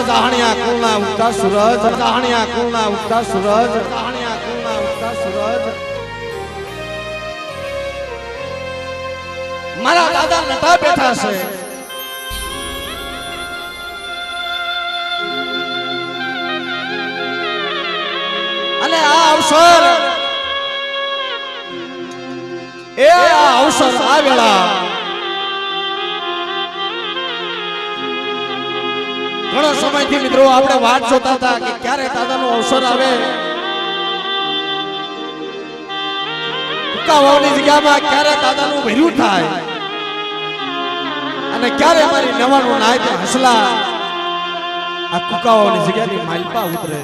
જાહણિયા કુળના ઉગતા સૂરજ, જાહણિયા કુળના ઉગતા સૂરજ, જાહણિયા કુળના ઉગતા સૂરજ. મારા દાદા નટા બેઠા છે. અને આ અવસર આ વેળા ઘણો સમયથી મિત્રો આપણે વાત જોતા હતા કે ક્યારે દાદાનો અવસર આવે. કુકાવાવની જગ્યામાં ક્યારે દાદાનું ભર્યું થાય અને ક્યારે મારી નવાનું નાય હસલા આ કુકાવાવની જગ્યાની માલપા ઉતરે.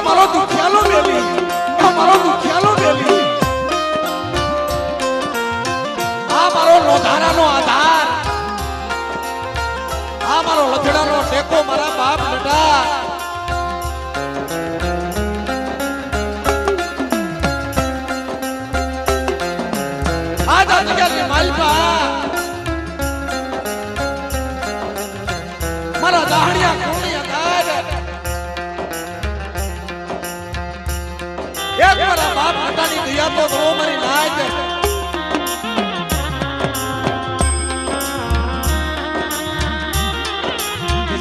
મારો દુખિયાલો બેલી, મારો દુખિયાલો બેલી, આ મારો લોધારાનો આધાર, આ મારો લથડાનો ટેકો, મારા બાપ નટા. આ દાદિયાની માલપા મારા દાહડિયા કોણી આધાર. એક મારા બાપ નટાની દયા તો નો મારી નાય.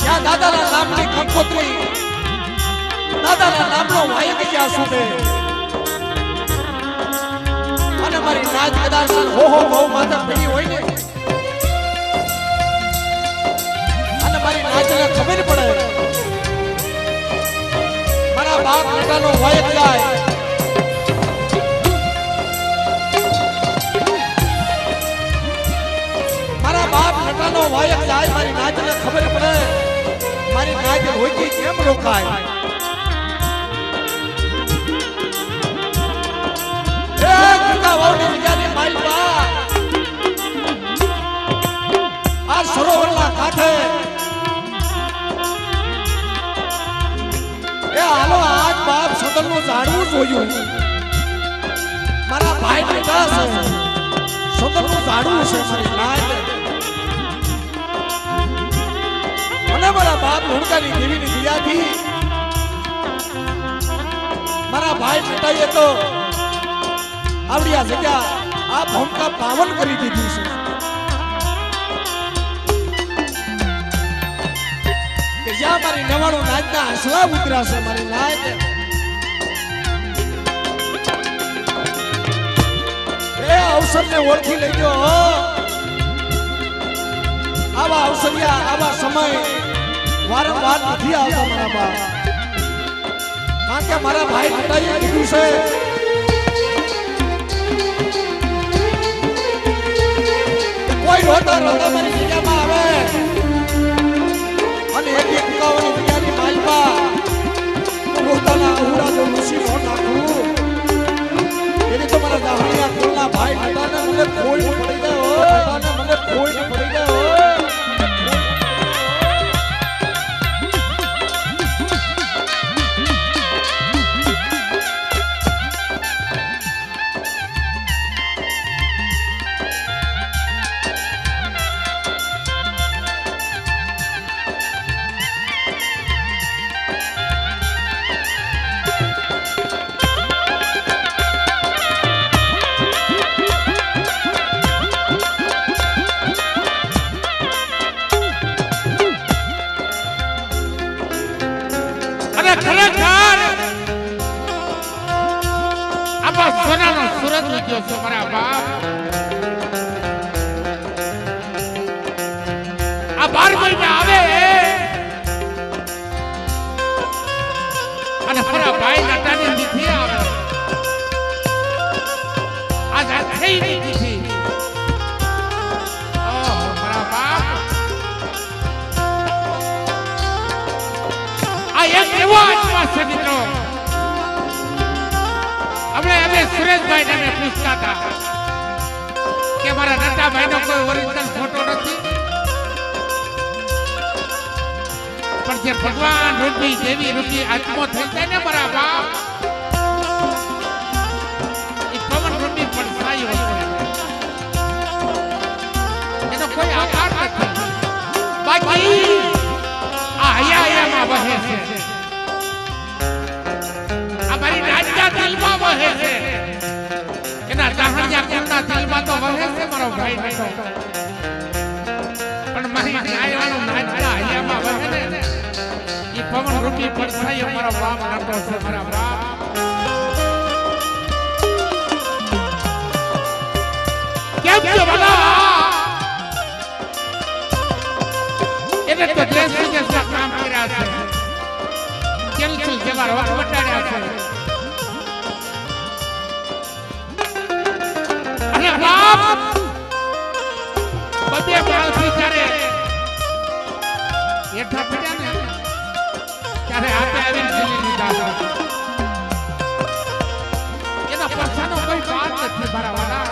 જ્યાં દાદાના નામની કંકોત્રી, દાદાના નામનો વાયક જ્યાં સુધે અને મારી નાચ કદાચ હો બહુ માતા પડી હોય ને અને મારી નાચને ખબર પડે મારા બાપ નટાનો વાયક જાય. નટાનો વાયક જાય, મારી નાચને ખબર પડે મારી નાચ રોકી કેમ રોકાય. એ કુકાવાવની જગ્યાની માલપા આ સરોવરના કાંઠે એ હાલો આજ બાપ સદનનું જાણવું જોયું. મારા ભાઈ બેઠા છે, સદનનું જાણવું છે મારી નાચ. અને મારા બાપ હુડકાની દેવીની દયાથી મારા ભાઈ નટાઈએ તો આવડી આ જગ્યા આ ભૂમિકા પાવન કરી દીધી છે કે જ્યાં મારી નવાણું નાચના હસલા ઉતર્યા છે. મારી નાચ એ અવસરને ઓળખી લેજો. આવા અવસરિયા આવા સમય વારંવાર નથી આવતા મારા બાપ. કારણ કે મારા ભાઈ નટાઈએ કીધું છે કે કોઈ રોતા રોતા મારી જગ્યામાં આવે અને એક કુકાવાની જગ્યાની માલપા પોતાના અહુડા જો ઋષિ નો નાખું એની તો મારા દાહણિયા કુળના ભાઈ નટાને મને કોઈ પડી જાય, નટાને મને કોઈ પડી જાય. સોનાનો સુરત વિદ્યો છો મારા બાપ. આ 12 મહિના આવે અને મારા ભાઈ નટાની તિથિ આવે આજ આ થઈ ની તિથિ મારા બાપ આ એક એવો આત્મા છે મિત્રો અમે સુરેશભાઈ ને પૂછતા હતા કે મારા નટાભાઈ નો કોઈ ઓરિજિનલ ફોટો નથી પણ જે ભગવાન રૂપી દેવી રૂપી આત્મો થઈ જાય ને મારા બાપ એ પવન રૂપી પડછાયો છે એનો કોઈ આકાર નથી બાકી આ હયામાં વહે છે આ મારી રાજ્યા દિલમાં વહે છે એના દાહણિયા કુળના દિલમાં તો વહે છે મારો ભાઈ નટો પણ મારી ન્યાયવાળો નાચતા હયામાં વહે ને એ પવન રૂપી પડછાયો મારો બાપ નટો છે મારા બાપ કેમ છો ભલા એને તો દેશ વિદેશના કામ કર્યા છે કેન્સલ જેવા રોગ બટાડ્યા છે અને બાપ બધે માણસી જ્યારે હેઠા પડ્યા ને ત્યારે હાથે આવીને ઝીલી લીધા એના પછાનો કોઈ વાત નથી મારા વાલા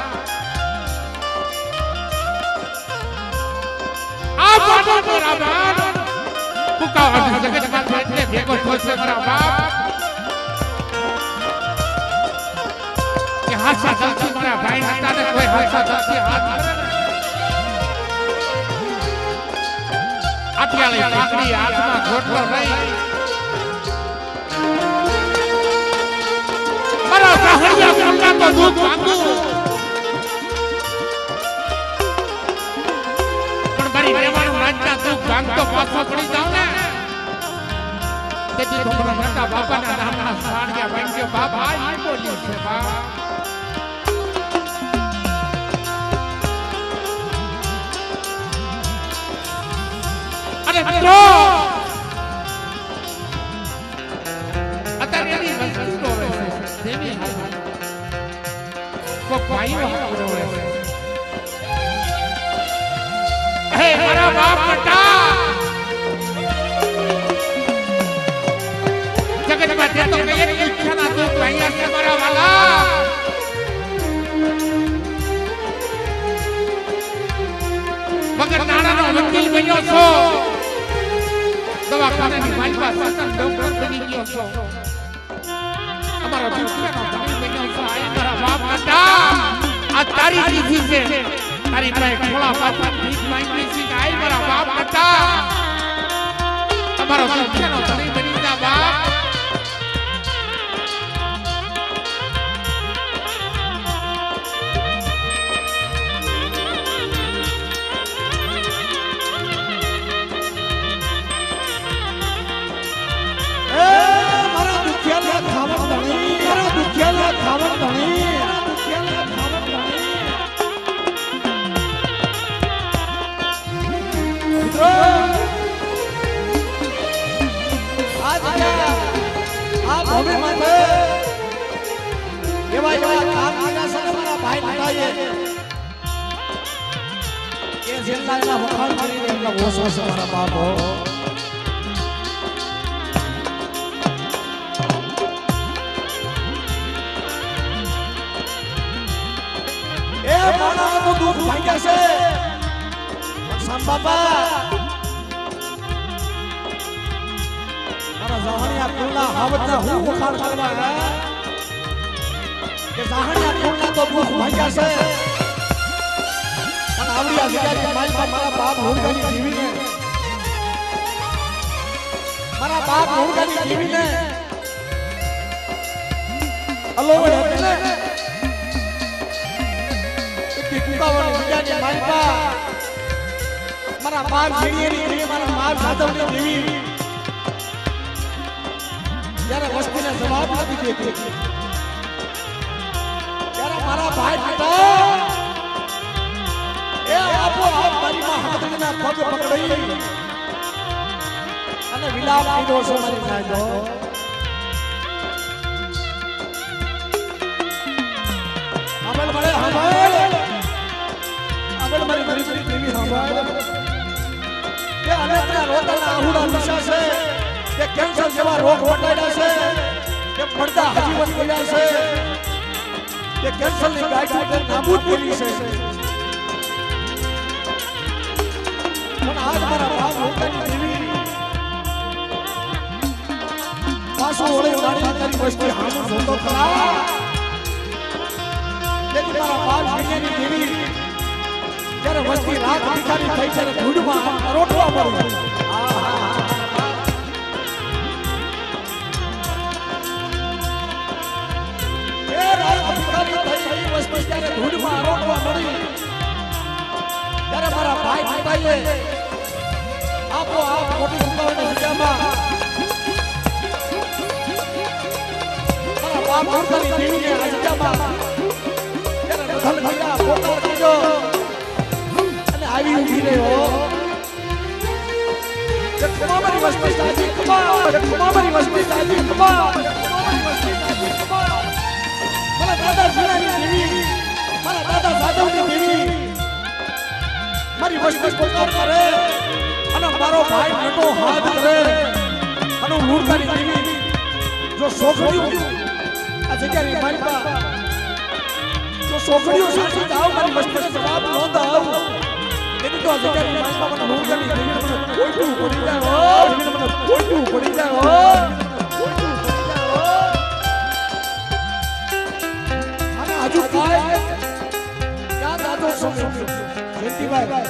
આ બાબો મારા બાપ કુકા જગતમાં એટલે ભેગો થશે મારા બાપ કે હાસા દલથી મારા ભાઈ હતા ને કોઈ હાસા દલથી હાથ આટિયાળી પાઘડી હાથમાં ઘોટલો રહી મારા સાહરિયા કુંડા તો દૂધ માંગુ પણ મારી રેવાનું રાજના દુઃખ ભાંગતો પાછો પડી જાવ ને તેથી તો મારા મોટા બાપાના નામના સાણિયા ભાંગ્યો બાબા ઈ બોલ્યું છે બા અને મિત્રો અત્યારે એની વસ્તુ રોવે છે દેવી કો ભાઈઓ રોવે છે હે મારા બાપ બેટા જગતમાં તે તો કઈ એક ઈચ્છાના દુઃખ ભાઈયા છે મારા વાલા મગર નાણાનો વકીલ બન્યો છો દવાખાનાની માલપા સતન ડોક્ટર બની ગયો છો અમારો દુનિયાનો ધણી બન્યો છો આ મારા બાપ બેટા આ તારી દીધી છે તારી પાસે ખોળા પાછા ભીખ માંગી છે કે આય મારા બાપ બેટા તમારો દુનિયાનો ધણી બની જા બાપ મારા બાપ હુરગાની જીવીને અલોવડ એટલે કે કુકાવર વિજાની માલપા મારા બાપ જીણીની જીવી મારા બાપ સાધવની જીવી જ્યારે વસ્તીને જવાબ નથી દેતી ત્યારે મારા ભાઈ બેટા એ આપો આપ મારી માં હાથને ના પગ પકડી અને વિલાપ લીધો છે મારી સાહેબો. સાંભળ મળે સાંભળ સાંભળ મારી ગરીબની દેવી સાંભળ કે અનેકના રોતાના આહુડા નશા છે કે કેન્સર જેવા રોગ વટાડ્યા છે કે પડદા આજીવન કર્યા છે કે કેન્સરની ગાંઠ નાબૂદ કરી છે. પણ આજ મારા બાપ રોતાની દેવી પાછું ઓળે વાળી તારી વસ્તી હામું જોતો ખરા. તેથી મારા બાપ વિજયની દેવી જ્યારે વસ્તી રાત ભિખારી થઈ ત્યારે ધૂળમાં રોટવા પડે. એ રાત ભિખારી થઈ વસ્તી ત્યારે ધૂળમાં રોટવા મળી ત્યારે મારા ભાઈ પિતાએ આપો આપ મોટી દુકાનની જગ્યામાં મારા બાપ મોટાની દેવીને આ જગ્યામાં ત્યારે રથલ ભૈયા પોકાર કર્યો અને આવી ઊભી રહ્યો કે તમારી વસ્તી સાજી કમા તમારી વસ્તી સાજી કમા તમારી વસ્તી સાજી કમા. મારા દાદા જીણાની દેવી મારા દાદા જાદવની દેવી મારી વસ્તી પોકાર કરે અને મારો ભાઈ મોટો હાથ કરે અને મૂર્ખાની દેવી જો છોકરીઓ આ જગ્યાની મારી પા જો છોકરીઓ સાથે જાવ મારી વસ્તીને જવાબ ન દાવ તેથી તો આ જગ્યાની મારી પા મને મૂર્ખાની દેવીને મને કોઈટું પડી જાય મને કોઈટું પડી જાય અને હજુ કાય ક્યાં દાદો સમજો જયંતિભાઈ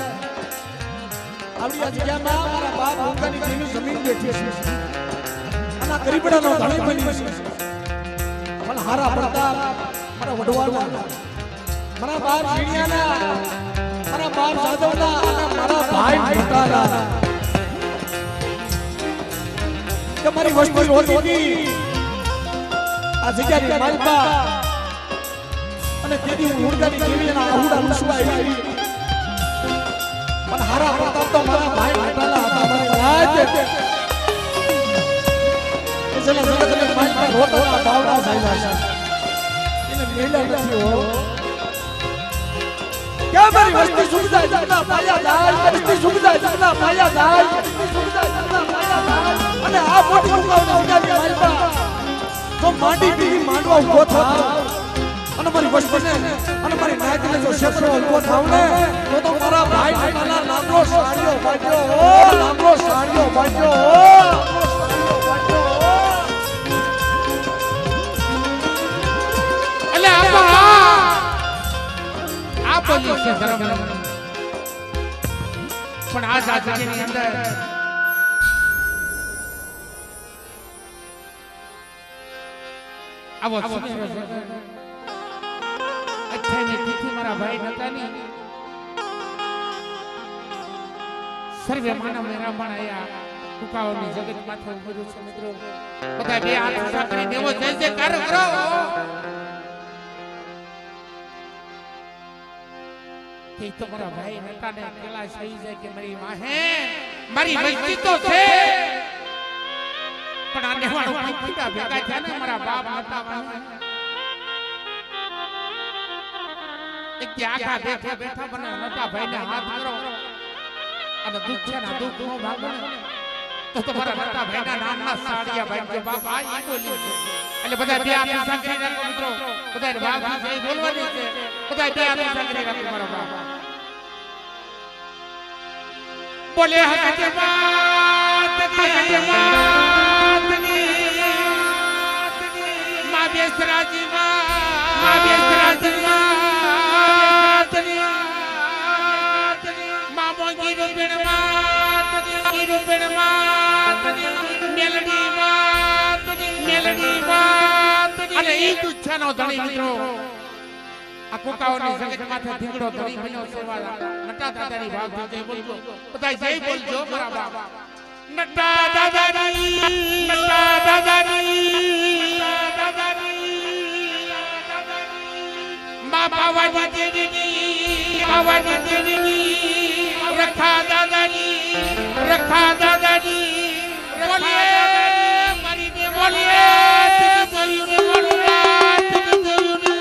આપણી આ જગ્યામાં મારા બાપ મૂર્ખાની દેવી જમીન બેઠી છે અને આ ગરીબડાનો ધણી બની છે. પણ હારા પ્રતાપ મારા વડવાના મારા બાપ ઝીણિયાના મારા બાપ જાદવના અને મારા ભાઈ મોટાના કે મારી વસ્તી હોતી હતી આ જગ્યાની માલપા અને તેથી હું મૂર્ખાની દેવી એના આહુડા લૂસવા આવી. પણ હારા પ્રતાપ તો મારા ભાઈ મોટાના હતા મારી રાજ જેને જગતને માલપા રોટલા બાવડા સાહેબ એને મેલા નથી હો કે મારી વસ્તી સુખ જાય જગના પાયા જાય વસ્તી સુખ જાય જગના પાયા જાય વસ્તી સુખ જાય જગના પાયા જાય. અને આ મોટી મુકાવની જગ્યાની માલપા તો માંડી બીજી માંડવા ઉભો થાવ અને મારી વસ્તીને અને મારી નાયકને જો ક્ષેત્રો ઉભો થાવ ને તો મારા ભાઈ નાના લાંબો સાડીઓ બાજ્યો લાંબો સાડીઓ બાજ્યો બોલી છે ધર્મ પણ આ જાતિની અંદર આવો સુનેરો છે. અચ્છાની તિથિ મારા ભાઈ નતાની સર્વે માનવ મેરામણ આયા કુકાઓની જગત માથે ઉભું છે. મિત્રો બધા બે હાથ ઊંચા કરી દેવો જય જયકાર કરો. કે તો મારા ભાઈ નતાને કેલા સહી જાય કે મારી વાહે મારી વસ્તી તો છે પણ આ નેવાળો પીડા ભેગા થયા ને મારા બાપ નતા વાહે એક કે આખા બેઠા બેઠા બને નતા ભાઈને હાથ કરો અને દુઃખ છે ને દુઃખ નો ભાગ બને તો તમારા નતા ભાઈના નામના સાડિયા ભાઈ કે બાપ આ ઈ બોલી છે. એટલે બધા બે હાથ સાંકળી રાખો મિત્રો બધા બાપ જય બોલવાની છે બધા બે હાથ સાંકળી રાખો મારા બાપ બોલે હકત માત ની મા બેસરાજી મા બેસરાજી મા મોંગી રૂપિણ માત મેલડી માત અને ઈ દુચ્છાનો ધણી મિત્રો આ કોકાઓની જગત માથે ધીંગડો ધણી બન્યો સેવા નટા દાદાની ભાગ જય બોલજો બધા જય બોલજો મારા બાપ નટા દાદાની મા બાવાની દેવીની રખા દાદા રખા દાદાની બોલીએ મારી ને બોલીએ તીજી દેવીને બોલીએ તીજી દેવીને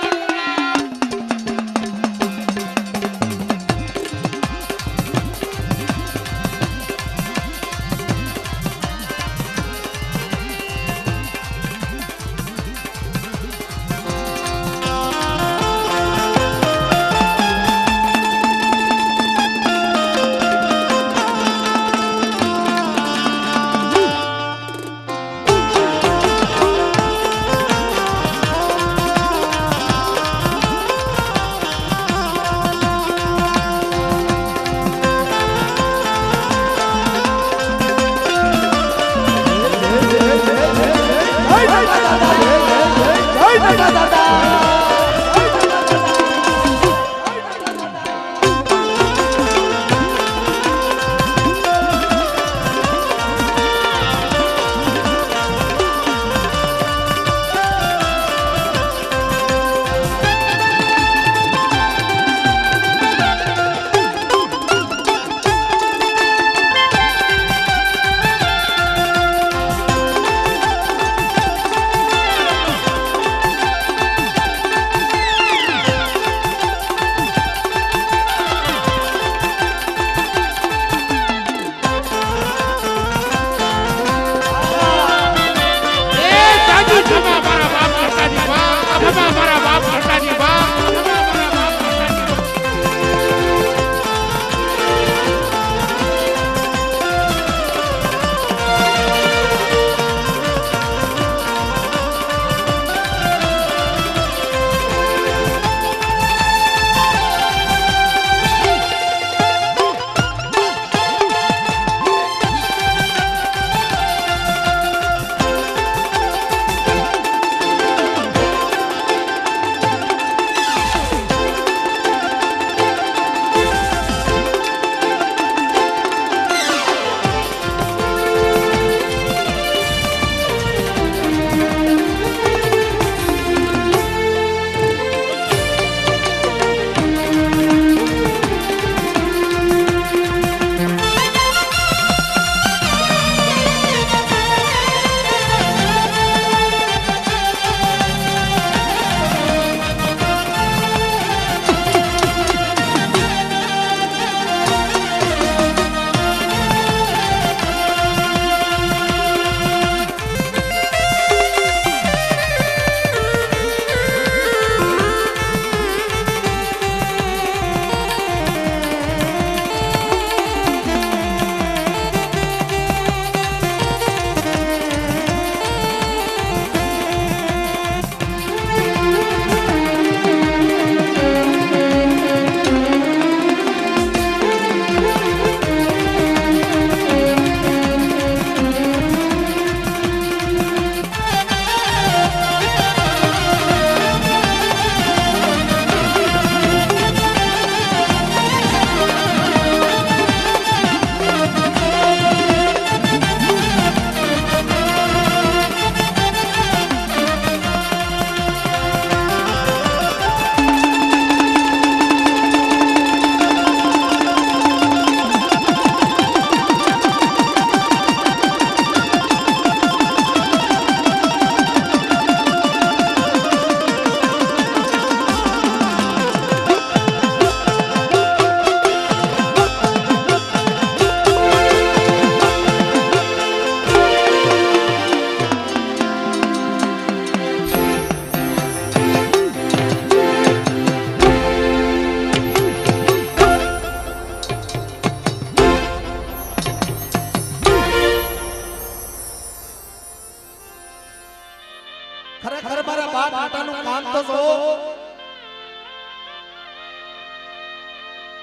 ખરેખર મારા બાપ માતાનું કામ તો જો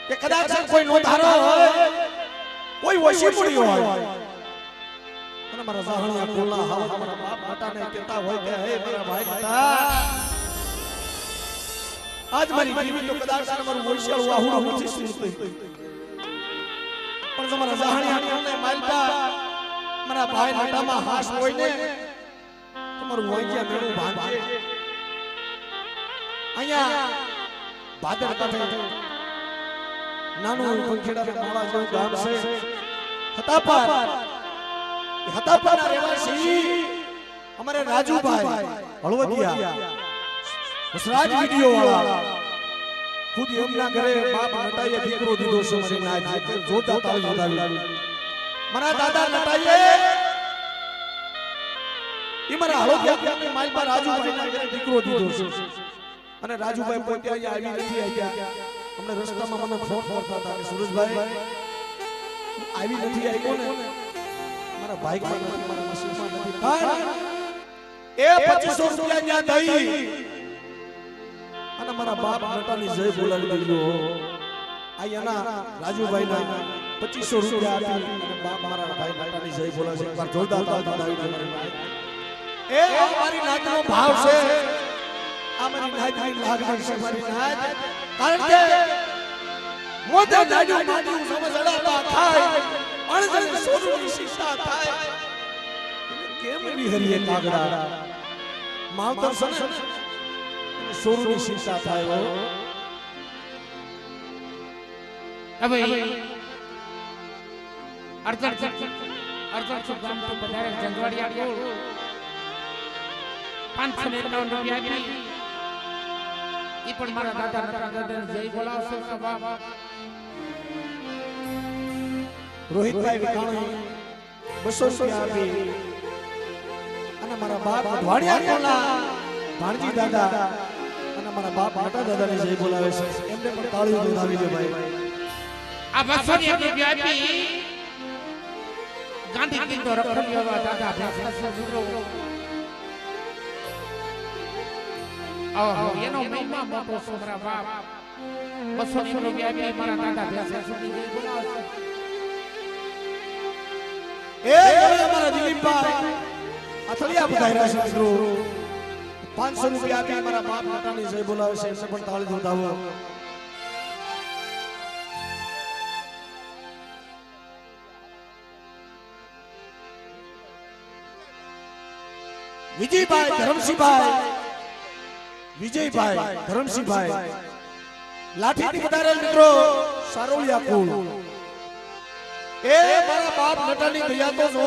કે કદાચ કોઈ નો ધારો હોય કોઈ વશી પડ્યો હોય અને મારા સાહણિયા કુલના હાવ મારા બાપ માતાને કહેતા હોય કે હે મારા ભાઈ માતા આજ મારી જીવી તો કદાચ મારું વૈશાળ વાહુડું નથી સુનતું પણ તમારા સાહણિયા કુલને માલપા મારા ભાઈ માતામાં હાસ હોય ને તમારું વાંગ્યા મેળું ભાંગે અહીંયા ભાદર કાંઠે નાનું પંખેડા મોળા જેવું ગામ છે હતાપરના રહેવાસી અમારે રાજુભાઈ હળવદિયા વસરાજ વિડિયો વાળા ખુદ એમના ઘરે બાપ નટાઈએ દીકરો દીધો છે મને ના જોરદાર તાળી વધાવી મારા દાદા નટાઈએ ઈ મારા હળવદિયા ગામની માલપા રાજુભાઈના ઘરે દીકરો દીધો છે અને રાજુભાઈ પોતે અહીંયા આવી નથી આવ્યા અમને રસ્તામાં મને ફોન કરતા હતા કે સુરેશભાઈ આવી નથી આવ્યો ને મારા બાઈક માં નથી મારા મશીનમાં નથી પણ એ 2500 રૂપિયા ન્યા દઈ અને મારા બાપ નટાની જય બોલાવી દીધો આયાના રાજુભાઈ ના 2500 રૂપિયા આપી અને બાપ મારા ભાઈ નટાની જય બોલાવે એકવાર જોરદાર તાળી મારી એ મારી નાતનો ભાવ છે આ મારી નાતની લાગણી છે મારી નાત કારણ કે મોતે દાડ્યું માટી સમજડાતા થાય અણજણ સોરુની શિક્ષા થાય કેમ વિહરીએ કાગડા માવતર સને સોરુની શિક્ષા થાય હવે અર્જણ ગામ તો વધારે જંગવાડિયા ગોળ 551 રૂપિયા આપી ઈ પણ મારા દાદા દાદાને જય બોલાવશે સભા રોહિતભાઈ વિકાણી 200 રૂપિયા આપી અને મારા બાપ વાડિયા કોલા ભાણજી દાદા અને મારા બાપ મોટા દાદાને જય બોલાવે છે એમને પણ તાળીઓ વધાવી દે ભાઈ આ 200 રૂપિયા આપી ગાંધી કિંતો રખડ્યો દાદા ભેંસ સુરો એનો મહિમા મોટો છે મારા બાપ 200 રૂપિયા આપી મારા દાદા ભેંસ સુધી જય બોલાવે એ અમારા દિલીપભાઈ અથડિયા પધાર્યા છે મિત્રો 500 રૂપિયા આપી મારા બાપ માતાની જય બોલાવે છે એમને પણ તાળી વધાવો વિજયભાઈ ધરમસિંહભાઈ લાઠીથી પધારેલ મિત્રો સારોલિયા કુળ એ મારા બાપ નટાની દયા તો જો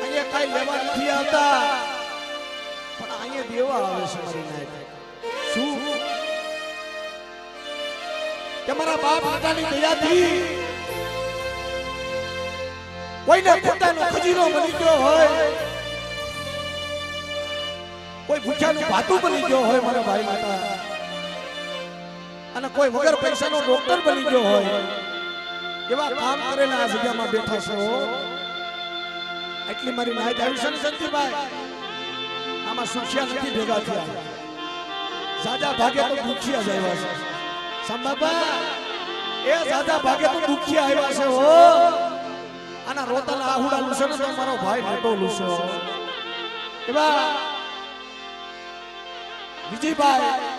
અહીંયા કઈ લેવા નથી આવતા પણ અહીંયા દેવા આવે છે શું કે મારા બાપ નટાની દયાથી કોઈને પોતાનો ખજીરો બની ગયો હોય કોઈ ભૂખ્યાનું ભાતું બની ગયો હોય મારા ભાઈ માતા અને કોઈ વગર પૈસાનો ડોક્ટર બની ગયો હોય એવા કામ કરેલા આ જગ્યામાં બેઠા છો એટલી મારી નાઈટ આવી છે ને સંતીભાઈ આમાં સુખિયા નથી ભેગા થયા સાજા ભાગે તો દુખિયા જ આવ્યા છે સંબાબા એ સાજા ભાગે તો દુખિયા આવ્યા છે હો આના રોતાના આહુડા લુસે ને તો મારો ભાઈ નટો લુસો એવા વિજયભાઈ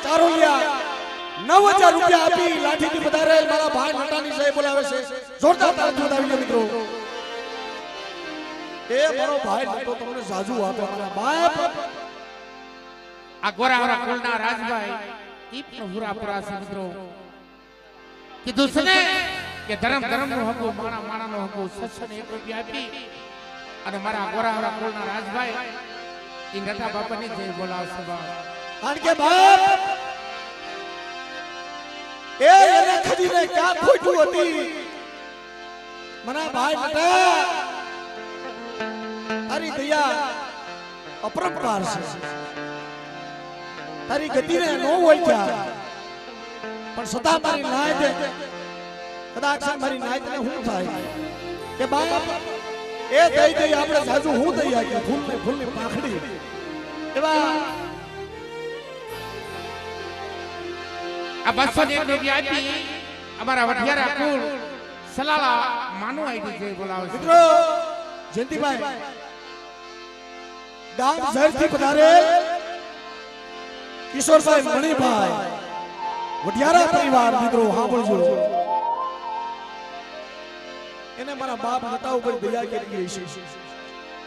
ચારોલિયા 9000 રૂપિયા આપી લાઠીથી પધારેલ મારા ભાઈ નટાની જય બોલાવે છે જોરદાર તાળી વધાવી મિત્રો એ મારો ભાઈ નટો તમને જાજુ આપે મારા બાપ આ ગોરાવરા કુળના રાજભાઈ ઈ પણ હુરાપુરા છે મિત્રો કીધું છે ને કે ધર્મ નું હકુ માણા નો હકુ 601 રૂપિયા આપી અને મારા ગોરાવરા કુળના રાજભાઈ ઈ નટા બાપાની જય બોલાવશે કારણ કે બાપ એને ખજીને ક્યાં ખોટું હતી મના ભાઈ નટા તારી દયા અપરંપાર છે તારી ગતિને નો ઓળખ્યા પણ સદા મારી નાયત કદાચ મારી નાયત ને હું થાય કે બાપ એ દઈ આપણે સાજુ હું દઈ કે ફૂલની પાંખડી એવા આ 201 રૂપિયા આપી અમારા વઢિયારા કુળ સલાલા માનુ આઈડી જય બોલાવે છે મિત્રો જયંતિભાઈ ગામ શહેરથી પધારેલ કિશોરભાઈ મણિભાઈ વઢિયારા પરિવાર મિત્રો સાંભળજો એને મારા બાપ નટા ઉપર દયા કેટલી છે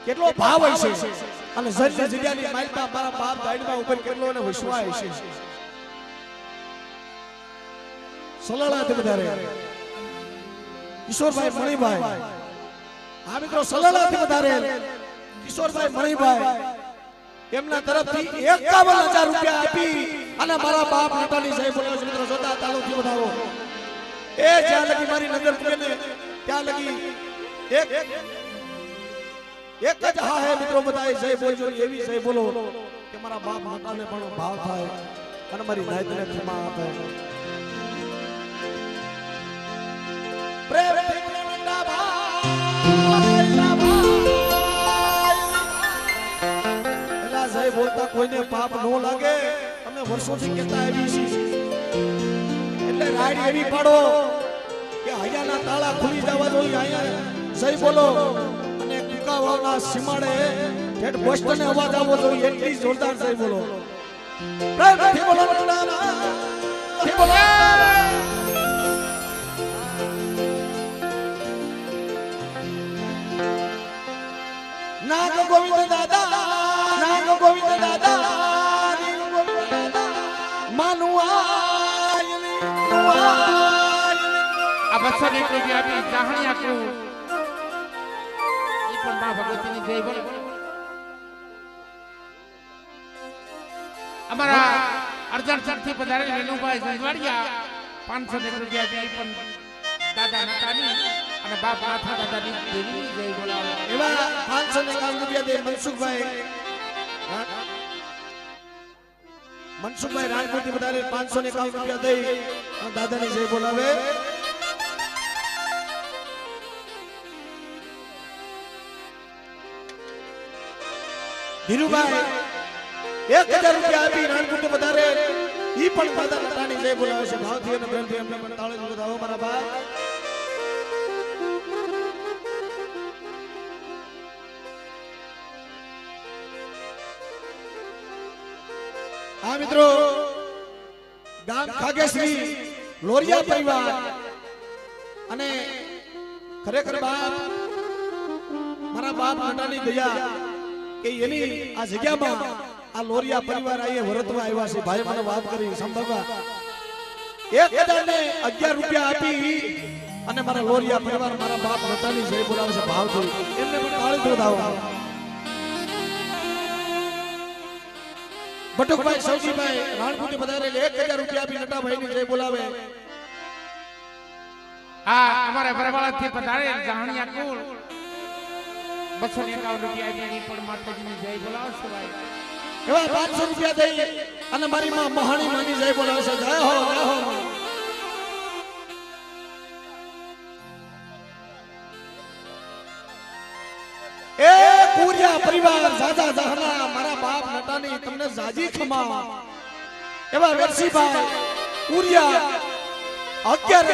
કેટલો ભાવ હશે અને જલ્દી જગ્યાની માલપા મારા બાપ દાઈડમાં ઉપર કેટલો એને વિશ્વાસ છે સલાળાથી વધારે કિશોરભાઈ મણિભાઈ આ મિત્રો સલાળાથી વધારે કિશોરભાઈ મણિભાઈ એમના તરફથી 51,000 રૂપિયા આપી અને મારા બાપ નાટાની જય બોલાવે છે મિત્રો જોતા તાળીઓથી વધાવો એ જ્યાં લગી મારી નજર પડે ને ત્યાં લગી એક જ હા હે મિત્રો બધાએ જય બોલજો એવી જય બોલો કે મારા બાપ નાટાને પણ ભાવ થાય અને મારી નાયતને ક્ષમા આપે પ્રેમ ના ભાઈ એલા જય બોલતા કોઈને પાપ ન લાગે અમે વર્ષોથી કહેતા આવી છીએ એટલે રાડ એવી પાડો કે હૈયાના તાળા ખુલી જવા જોઈએ અહીંયા જય બોલો અને કુકાવાના સીમાડે ઠેઠ બોસ્ટને અવાજ આવવો જોઈએ એટલી જોરદાર જય બોલો પ્રેમથી બોલો થી બોલો નાગ ગોવિંદ દાદા નાગ ગોવિંદ દાદા આ 201 રૂપિયા આપી જાહણિયા કુ ઈ પણ મા ભગવતીની જય બોલ અમારા અર્જણ થી પધારે રેણુભાઈ સંજવાડિયા 501 રૂપિયા આપી પણ દાદા નતાની અને બાપ નાથા દાદાની દેવીની જય બોલાવો એવા 551 રૂપિયા દે મનસુખભાઈ રાજપૂતી વધારે 551 રૂપિયા દઈ દાદાની જય બોલાવે ધીરુભાઈ 1000 રૂપિયા આપી રાજપૂતી વધારે ઈ પણ દાદા નતાની જય બોલાવે છે ભાવથી અને પ્રેમથી એમને પણ તાળી વધાવો મારા ભાઈ આ મિત્રો ગામ ખાગેશ્રી લોરિયા પરિવાર અને ખરેખર બાપ મારા બાપ નાટાની દયા કે એની આ જગ્યામાં આ લોરિયા પરિવાર અહીંયા વરતવા આવ્યા છે ભાઈ મને વાત કરી સંભળવા 1011 રૂપિયા આપી અને મારા લોરિયા પરિવાર મારા બાપ નાટાની જય બોલાવે છે ભાવથી એમને પણ તાળી વધાવો બટુકભાઈ સૌજીભાઈ રાણપુટી પધારે 1000 રૂપિયા આપી નટાભાઈની જય બોલાવે આ અમારે બરવાળાથી પધારે જાહણિયા કુળ 251 રૂપિયા આપી પણ માતાજીની જય બોલાવો છો ભાઈ એવા 500 રૂપિયા દઈ અને મારી માં મહાણી માની જય બોલાવે છે જય હો એ પૂર્યા પરિવાર જાજા જહાના મારા બાપ નટાની તમને જાજી ખમા એવા વેરસીભાઈ પૂર્યા 11000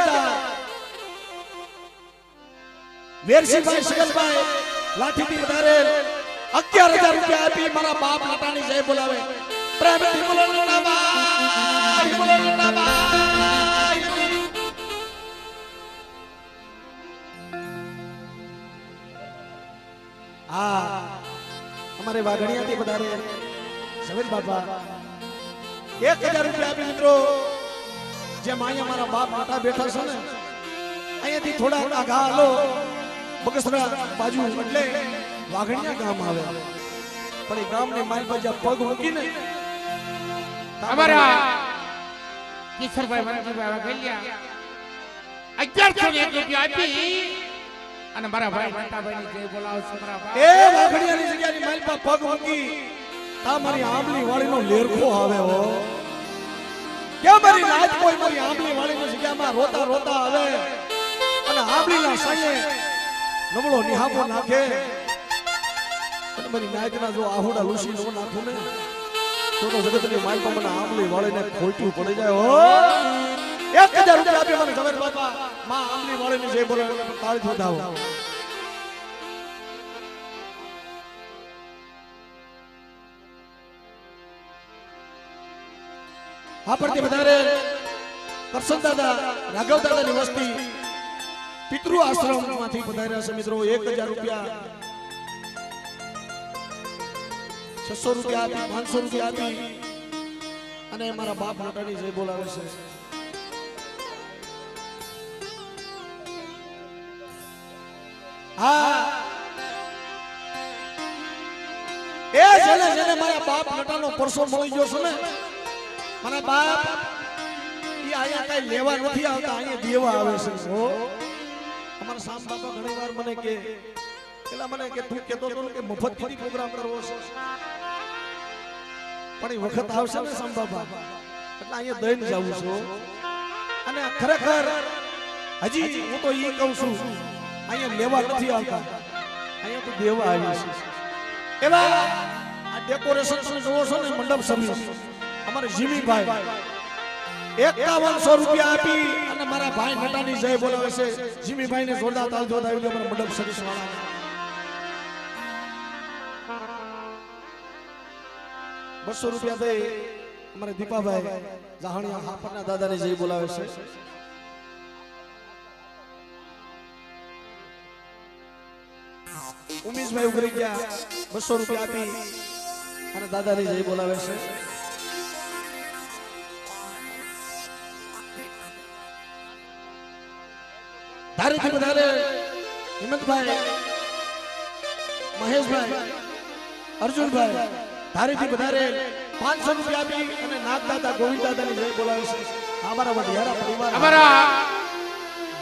વેરસીભાઈ શકલભાઈ લાઠીથી વધારે 11000 રૂપિયા આપી મારા બાપ નટાની જય બોલાવે પ્રેમથી બોલો નટાભાઈ બોલો નટાભાઈ हमारे वागड़िया थी बता रहे सवेज बाबा 1000 રૂપિયા આપી મિત્રો જે માયા મારા બાપ માતા બેઠા છે ને અહીંયાથી થોડા આઘા હાલો બગસરા બાજુ એટલે વાગડિયા ગામ આવે પણ એ ગામને માલ પર જ્યાં પગ મૂકીને અમારા કિશોરભાઈ વનજીભાઈ વાઘેલિયા 1101 રૂપિયા આપી અને મારા ભાઈ નટાભાઈની જય બોલાવો છો મારા ભાઈ એ વાઘડિયાની જગ્યાની માલ પર પગ મૂકી તા મારી આંબલી વાળીનો લેરખો આવે હો કે મારી નાચ કોઈ મારી આંબલી વાળીની જગ્યામાં રોતા રોતા આવે અને આંબલીના સાયે નબળો નિહાપો નાખે અને મારી નાચના જો આહુડા લૂસી નો નાખું ને તો જગતની માલ પર મને આંબલી વાળીને ખોટું પડી જાય હો 1000 રૂપિયા આપી મને ઝવેર બાપા માં આંબલી વાળીની જય બોલે તાળી વધાવો આપડથી વધારે કરશન દાદા રાઘવ દાદાની વસ્તી પિતૃ આશ્રમમાંથી પધાર્યા છે મિત્રો 1000 રૂપિયા 600 રૂપિયા આપી 500 રૂપિયા આપી અને મારા બાપ માતાની જય બોલાવે છે હા એ જેને જેને મારા બાપ નટાનો પરસો મળી ગયો છે ને મારા બાપ ઈ આયા કઈ લેવા નથી આવતા અહીંયા દેવા આવે છે હો અમારા સામ બાપા ઘણીવાર મને કે પેલા મને કે તું કેતો તો કે મફત થી પ્રોગ્રામ કરવો છે પણ એ વખત આવશે ને સામ બાપા એટલે અહીંયા દઈને જાવું છું અને ખરેખર હજી હું તો ઈ કહું છું અહીંયા લેવા નથી આવતા અહીંયા તો દેવા આવી છે એવા આ ડેકોરેશન તમે જોવો છો ને મંડપ સર્વિસ અમારે જીમીભાઈ 5100 રૂપિયા આપી અને મારા ભાઈ નટાની જય બોલાવે છે જીમીભાઈ ને જોરદાર તાળીઓ આવી અમારા મંડપ સર્વિસ વાળા 200 રૂપિયા દે અમારે દીપાભાઈ જાહણિયા હાપરના દાદાને જય બોલાવે છે ઉમેશભાઈ ઉઘરી ગયા 200 રૂપિયા આપી અને દાદાને જય બોલાવે છે ધારેથી વધારે હિંમતભાઈ મહેશભાઈ અર્જુનભાઈ ધારેથી વધારે 500 રૂપિયા આપી અને નાગ દાદા ગોવિંદ દાદાની જય બોલાવે છે અમારા વઢિયારા પરિવાર અમારા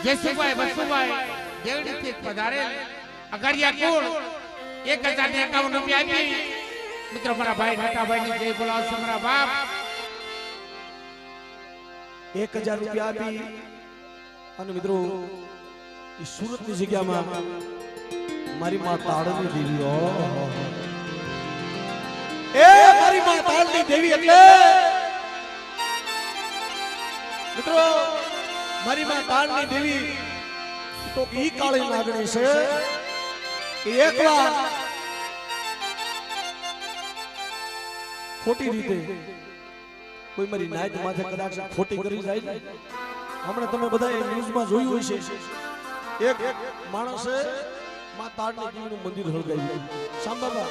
જયસુભાઈ બસુભાઈ દેવડીથી પધારે અગરિયા કુળ 1051 રૂપિયા આપી મિત્રો મારા ભાઈ નટાભાઈ ની જય બોલાવે છે મારા બાપ 1000 રૂપિયા આપી અને મિત્રો ઈ સુરતની જગ્યામાં મારી માં તાળની દેવી એ મારી માં તાળની દેવી એટલે મિત્રો મારી માં તાળની દેવી તો ઈ કાળી લાગણી છે કે એકવાર ખોટી રીતે કોઈ મારી નાઈટ માથે કદાચ ખોટી કરી જાય હમણાં તમે બધા ન્યૂઝમાં જોયું હશે એક માણસે માં તાળની દેવીનું મંદિર હળગાવ્યું સાંબાબા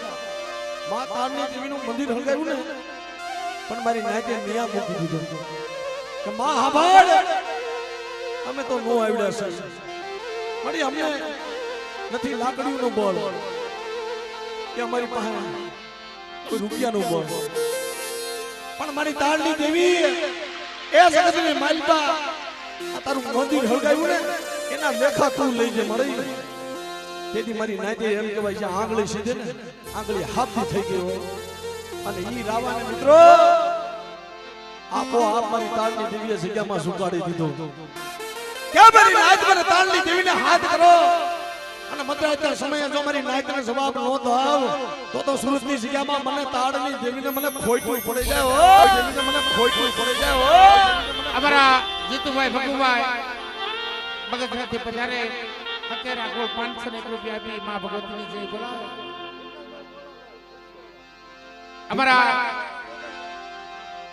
માં તાળની દેવીનું મંદિર હળગાવ્યું ને પણ મારી નાઈટે નિયા મૂકી દીધો કે માં હાભાળ અમે તો નો આવડ્યા છે મળી અમને નથી લાકડીનું બોલ કે અમારી પાસે કોઈ રૂપિયાનું બોલ પણ મારી તાળની દેવી એ જગતની માલિકા આ તારું મંદિર હળગાવ્યું ને એના લેખા તું લઈ જે મળી તેથી મારી નાતે એમ કહેવાય છે આંગળી સીધે ને આંગળી હાફી થઈ ગઈ હોય અને ઈ રાવાને મિત્રો આપો આપ મારી તાળની દેવીએ જગ્યામાં સુકાડી દીધો કે મારી નાત મને તાળની દેવીને હાથ કરો અને મધરાતના સમયે જો મારી નાતને જવાબ નો દાવ તો સુરતની જગ્યામાં મને તાળની દેવીને મને ખોટું પડી જાય હો દેવીને મને ખોટું પડી જાય હો અમારા જીતુભાઈ ભગુભાઈ બગસરાથી પધારે હકેરા ગોળ 501 રૂપિયા આપી માં ભગવતીની જય બોલાવે અમારા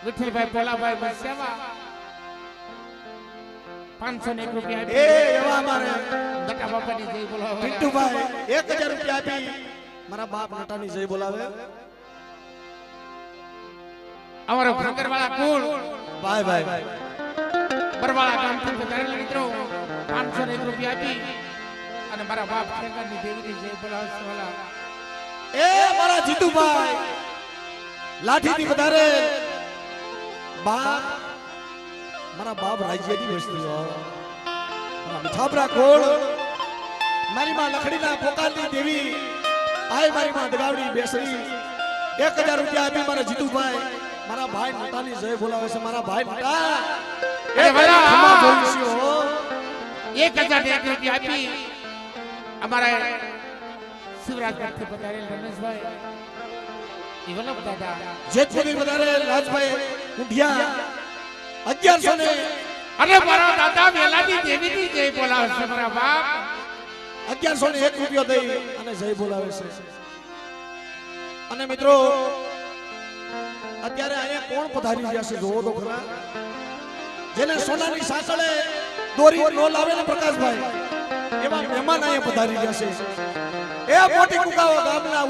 વિઠ્ઠલભાઈ પોલાભાઈ મસ્યાવા 501 રૂપિયા આપી એ એવા અમારે દટા બાપાની જય બોલાવે પિન્ટુભાઈ 1000 રૂપિયા આપી મારા બાપ નટાની જય બોલાવે અમારો ભંગરવાળા કુળ ભાઈ ભાઈ બરવાળા ગામથી પધારેલા મિત્રો 501 રૂપિયા આપી અને મારા બાપ શંકરની દેવીની જય બોલાવે વાલા એ મારા જીતુભાઈ લાઠીથી વધારે બાપ મારા બાપ રાજ્યની વસ્તી મારા મીઠાબરા કોળ મારી માં લખડીના પોકારની દેવી આય મારી માં દગાવડી બેસરી 1000 રૂપિયા આપી મારા જીતુભાઈ મારા ભાઈ નટાની જય બોલાવે છે મારા ભાઈ નટા એ વાલા 1001 રૂપિયા આપી અમારા શિવરાજગઢથી પધારેલ રમેશભાઈ ઈવલક દાદા જેતપુરી વધારે રાજભાઈ કુંઢિયા 1100 ને અને મારા દાદા વેલાની દેવીની જય બોલાવે છે મારા બાપ 1101 રૂપિયો દઈ અને જય બોલાવે છે અને મિત્રો અત્યારે અહીંયા કોણ પધારી રહ્યા છે જોવો તો ખરા જેને સોનાની સાંકળે દોરી નો લાવે ને પ્રકાશભાઈ એવા મહેમાન અહીંયા પધારી રહ્યા છે એ મોટી કુકાવા ગામના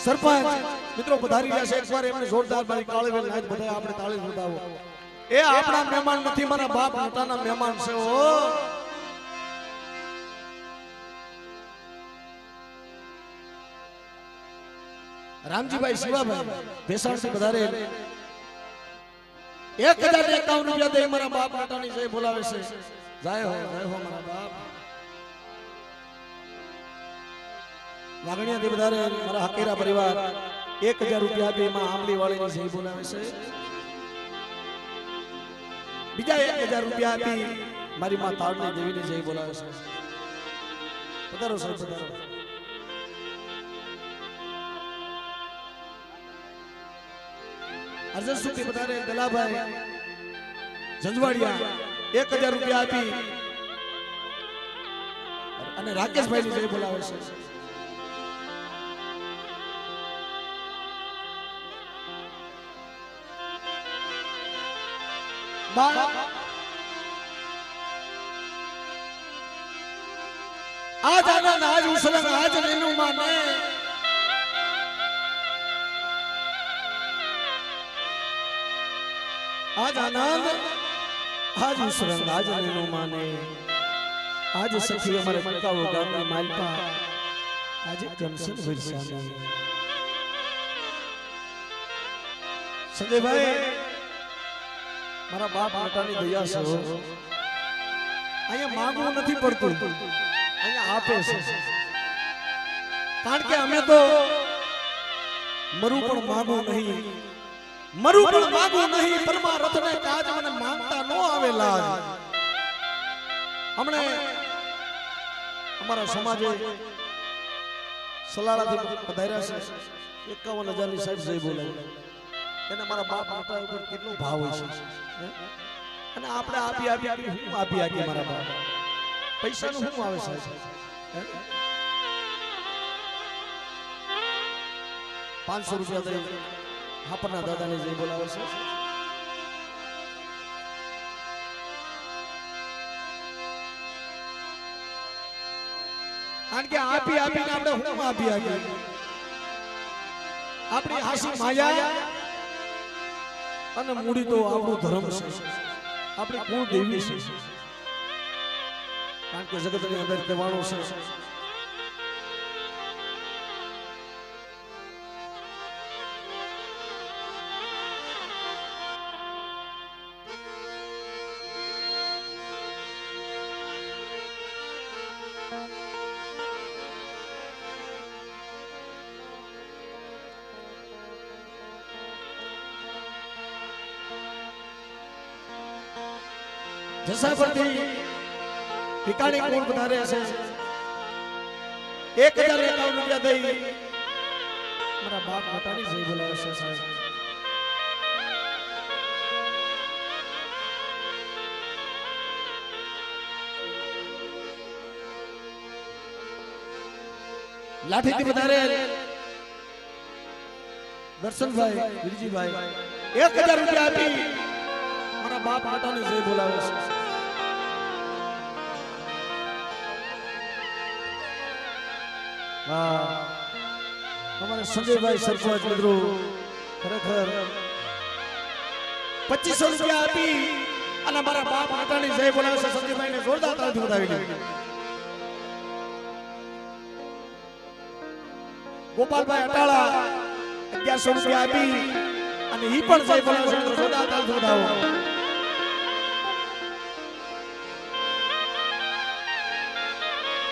સરપંચ મિત્રો પધારી રહ્યા છે એકવાર એમને જોરદાર મારી કાળીવેલ નાચ બધા આપણે તાળી વગાવો એ આપણા મહેમાન નથી મારા બાપ નટાના મહેમાન છે ઓ રામજીભાઈ શિવાભાઈ ભેસાણથી વધારે 1051 રૂપિયા દે મારા બાપ માતાની જય બોલાવે છે જય હો મારા બાપ વાગણિયાથી વધારે મારા હકેરા પરિવાર 1000 રૂપિયા આપી એમાં આંબલી વાળીની જય બોલાવે છે બીજા 1000 રૂપિયા આપી મારી માં તાળની દેવીની જય બોલાવે છે પધારો સાહેબ પધારો અર્જન સુખી પધારે દલાભાઈ જંજવાડિયા 1000 રૂપિયા આપી અને રાકેશભાઈ ની જય બોલાવે છે આજ આનંદ આજ ઉસલંગ આજ નેનું માને આજ આનંદ આજ ઉસલંગ આજ નેનું માને આજ સખી અમારે પકાવો ગામની માલપા આજે કમસન વરસાને સંજયભાઈ મારા બાપ માતાની દયા છે અહીંયા માંગવું નથી પડતું અહીંયા આપે છે કારણ કે અમે તો મરું પણ માંગવું નહીં પરમારથને કાજ મને માંગતા ન આવે લાજ હમણે અમારા સમાજે સલાળાથી પધાર્યા છે 51,000 ની સાહેબ જય બોલાવી એને મારા બાપ માતા ઉપર કેટલો ભાવ હોય છે અને આપણે આપી મારા બાપ પૈસા નું શું આવે છે 500 રૂપિયા દઈ હાપરના દાદાને જય બોલાવે છે કારણ કે આપીને આપણે હું આપી આપણી હાસી માયા અને મૂડી તો આપણું ધર્મ છે આપણી કુળ દેવી છે કારણ કે જગતની અંદર કહેવાનું છે જસા પરથી ઠિકાણી કોણ વધારે છે 1051 રૂપિયા દઈ મારા બાપ માતાની જય બોલાવે છે સાહેબ લાઠીથી વધારે દર્શનભાઈ વિરજીભાઈ 1000 રૂપિયા આપી મારા બાપ માતાની જય બોલાવે છે हमारे संजय भाई सरपंच मित्रों खरेखर 2500 रुपया आपी અને મારા બાપ માતાની જય બોલાવે છે સંજયભાઈ ને જોરદાર તાળીઓ વધાવી લે ગોપાલભાઈ અટાળા 1100 રૂપિયા આપી અને ઈ પણ જય બોલાવે છે જોરદાર તાળીઓ વધાવો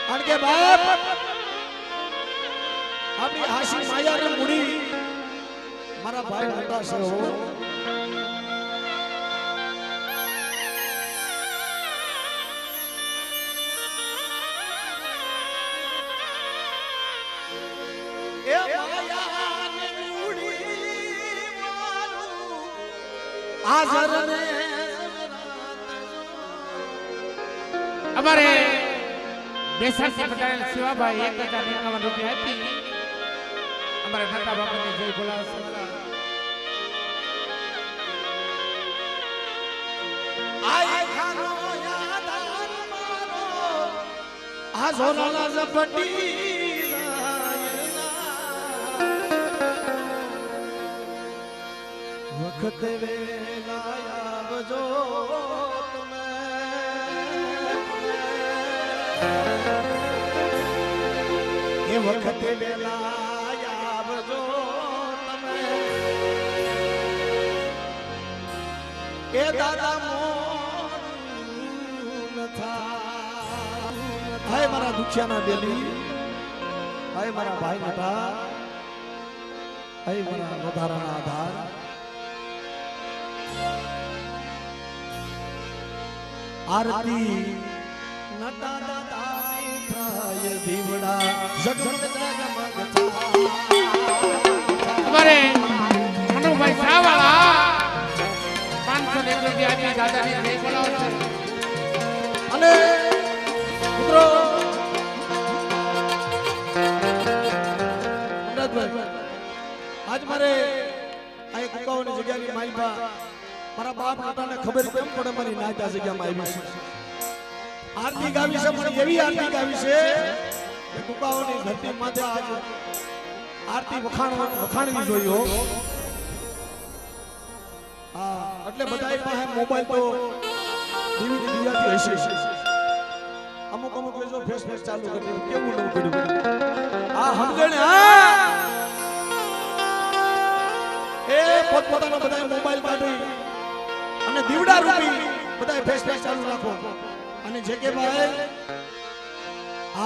કારણ કે બાપ આપણી હાસી માયા ને મૂડી મારા ભાઈ મોટા છે હો એ માયા ને મૂડી મારું હાજર ને અમારે બેસાસી પટેલ શિવાભાઈ 1051 રૂપિયા આપી हमारे ठाका बाबा ने जय बोला आए खानो यादार मारो आजोला जपटी वक्त वेला आवजो તમે એ વખતે વેલા આવજો એ દાદા મોન થા હાય મારા દુખિયાના બેલી હાય મારા ભાઈ નટા હાય મારા વધારાના આધાર આરતી નટા દાદા થાય દીવડા જગમગ જગમગ તમારે મનુભાઈ સાવાળા 501 રૂપિયા દાદાની જય બોલાવો છે અને મિત્રો આજ મારે આ એક કુકાઓની જગ્યાની માલપા મારા બાપ નટાને ખબર કેમ પડે મારી નાતા જગ્યામાં આવી છે આરતી ગાવી છે પણ એવી આરતી ગાવી છે કે કુકાઓની ધરતી માથે આજ આરતી વખાણવી જોઈએ હો હા એટલે બધાય પાસે મોબાઈલ તો ડીવીડી દિયાથી હશે અમુક જો ફેસ ચાલુ કરી કેવું નવું કર્યું આ સમજણે હા એ પોતપોતાનો બધાય મોબાઈલ કાઢી અને દીવડા રૂપી બધાય ફેસ ચાલુ રાખો અને જે કે ભાઈ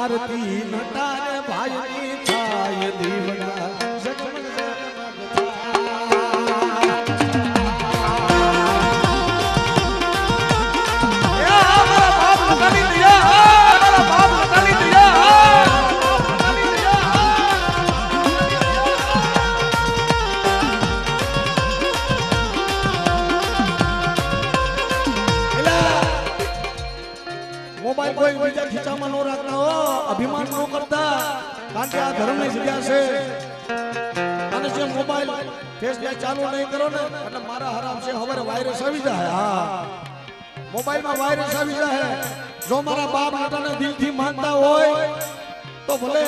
આરતી નટાને ભાઈની થાય દીવડા જગમગ જગમગ મોબાઈલ કોઈ બીજા ખીચામાં ન રાખતા હો અભિમાન ન કરતા કારણ કે આ ધર્મની જગ્યા છે અને જે મોબાઈલ ફેસબુક ચાલુ નહીં કરો ને એટલે મારા હરામ છે હવે વાયરસ આવી જાય હા મોબાઈલમાં વાયરસ આવી જાય જો મારા બાપ નટાને દિલથી માનતા હોય તો ભલે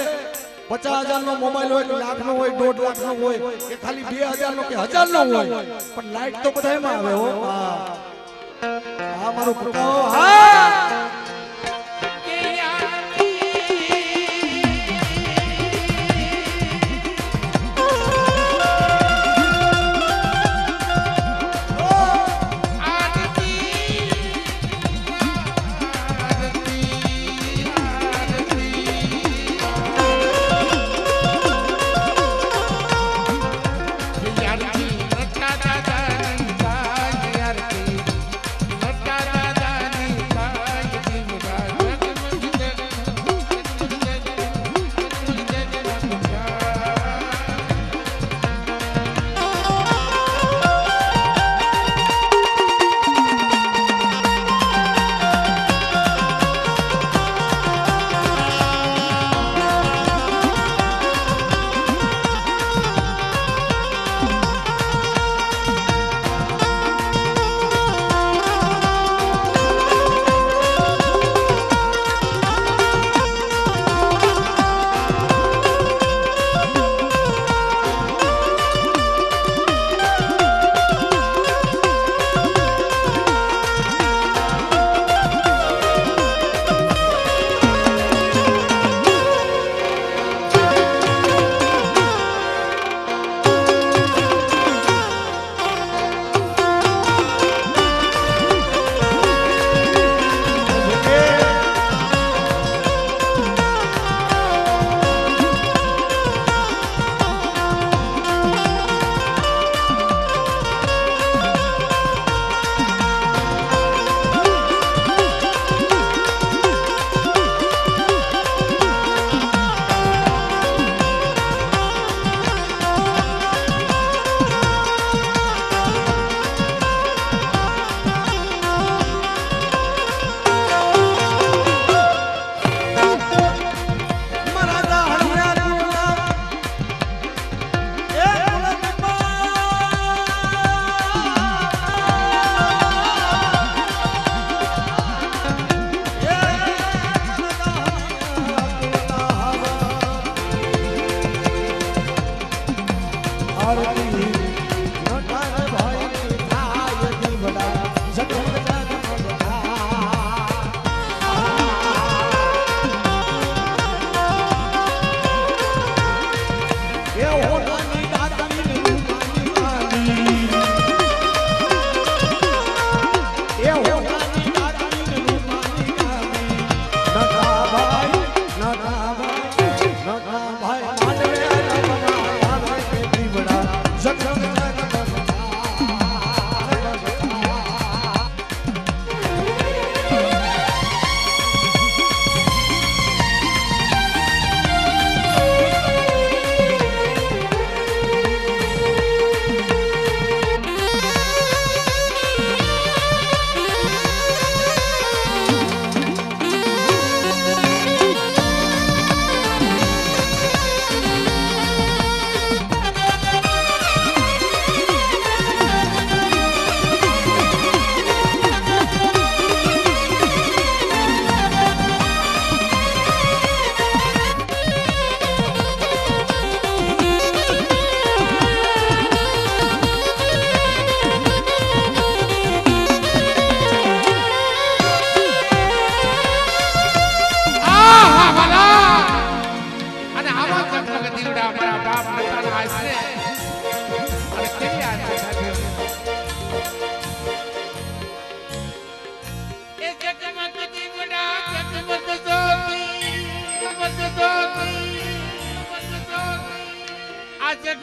50,000 નો મોબાઈલ હોય કે લાખ નો હોય 1.5 લાખ નો હોય કે ખાલી 2,000 નો કે 1,000 નો હોય પણ લાઈટ તો બધાયમાં આવે હો હા હા મારું કુકાઓ હા નટા દાદા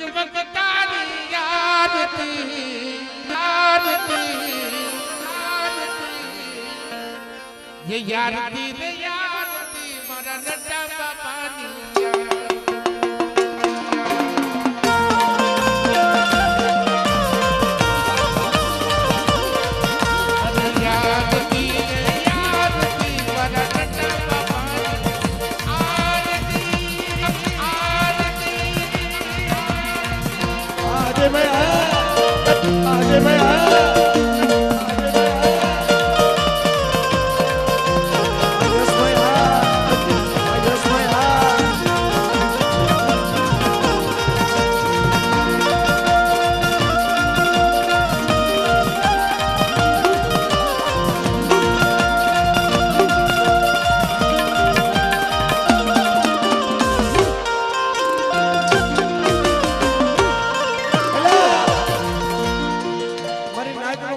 જગમગ તારી યાદથી ये यारती रे यारती मारा नड्डा बापानी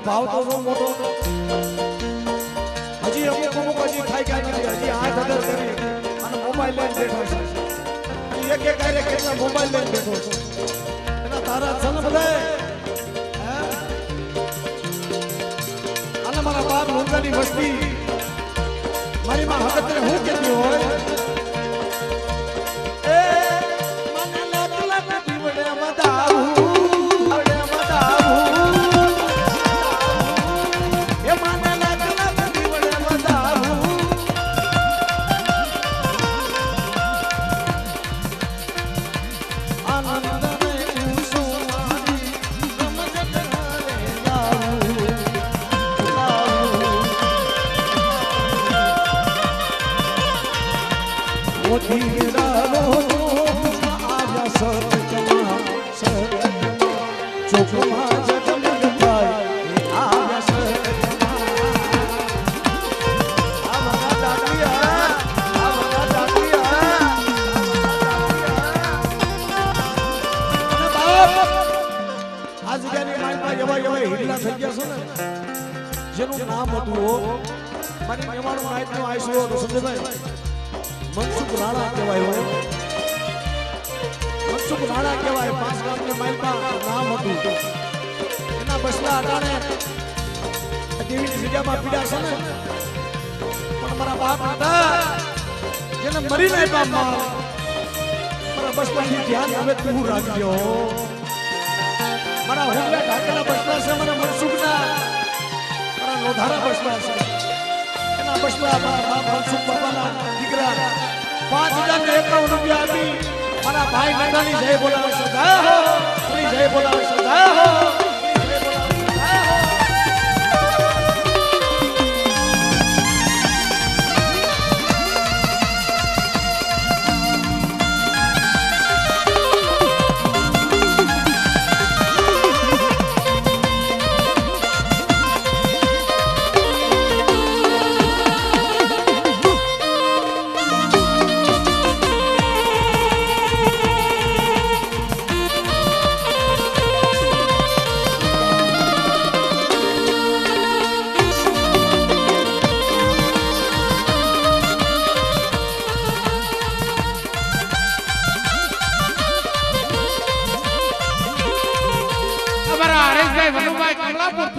ભાવ તો બહુ મોટો હજી અમુક હજી ખાઈ ગયા નથી હજી હાથ અદર કરી અને મોબાઈલ લઈને બેઠો છે અને એક આરે કેટલા મોબાઈલ લઈને બેઠો છે એના તારા છન બધાય અને મારા બાપ મુંગાની વસ્તી મારી માં હકતને હું કહેતી હોય એ મને લાગ લાગ દીવડે મદાવું જેનું નામ હતું મારી મેવાડો નાઈટ નો આઈસો હતો સંજયભાઈ મનસુખ રાણા કહેવાય હોય મનસુખ રાણા કહેવાય 5 ગામની માઈલમાં નામ હતું એના બસલા અટાણે દેવીની જગ્યામાં પીડા છે ને પણ મારા બાપ હતા જેને મરીને આપ્યા મારા બસલાની ધ્યાન હવે તું રાખજો મારા હુંગલા ઢાકેલા બસલા છે મારા મનસુખના નોધારા બસલા છે એના બસલા મારા મનસુખ બાબાના દીકરા 5051 રૂપિયા આપી મારા ભાઈ નંદાની જય બોલાવે છે જય હો જય બોલાવે છે જય હો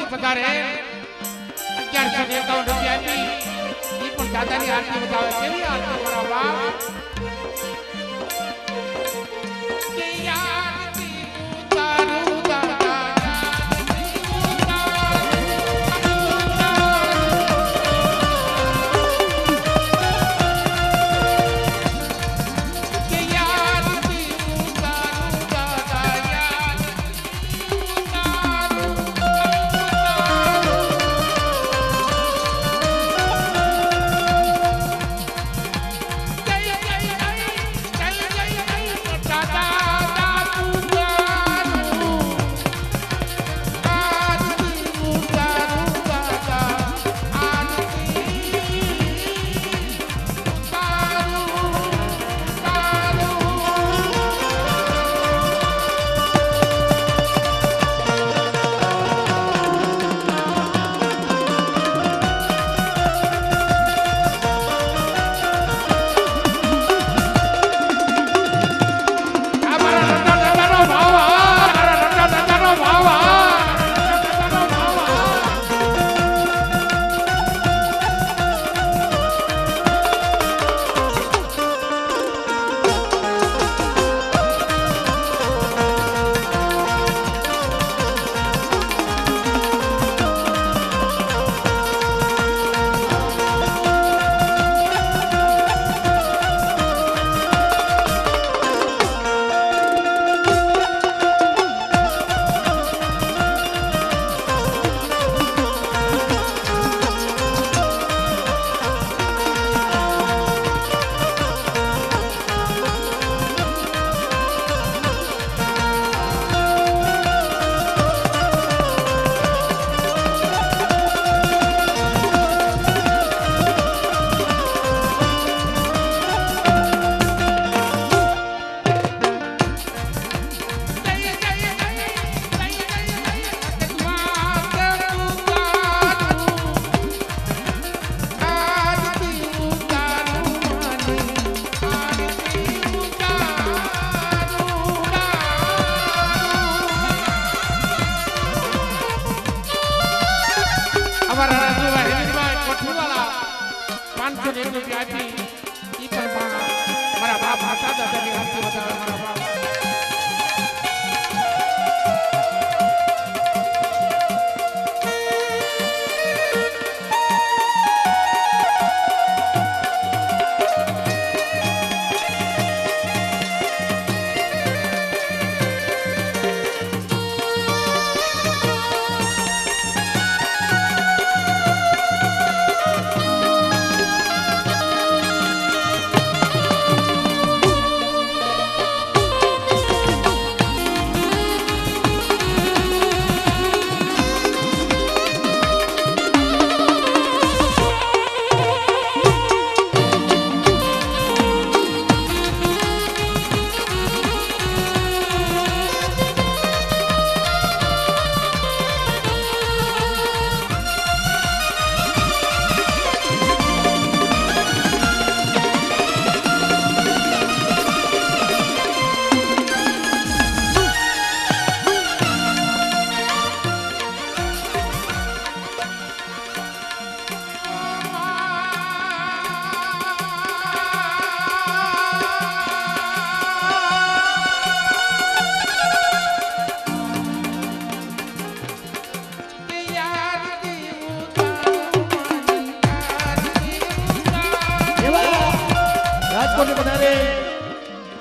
પગારે 1151 રૂપિયા ની ઈ પણ દાદાની આરતી બતાવે કેવી આરતી મારા બાપ કે આરતી ઉતારું દાદા અમારા રાજુભાઈ હેરીભાઈ કોઠીવાલા 500 રૂપિયા આપી ઈ પણ મારા બાપ હતા દાદાની આરતી વધારે મારા બાપ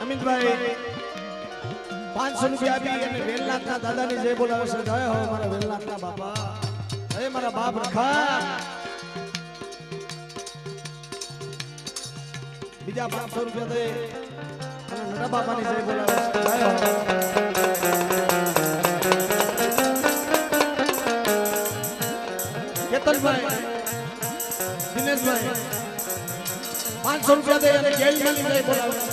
અમિતભાઈ 500 રૂપિયા આપી અને વેલનાથના દાદાની જય બોલાવે છે. જય હો મારા વેલનાથના બાપા, જય મારા બાપ રખા. બીજા 500 રૂપિયા દે અને નડા બાપાની જય બોલાવે છે. જય હો. કેતનભાઈ, દિનેશભાઈ 500 રૂપિયા દે અને ગેલની જય બોલાવે છે.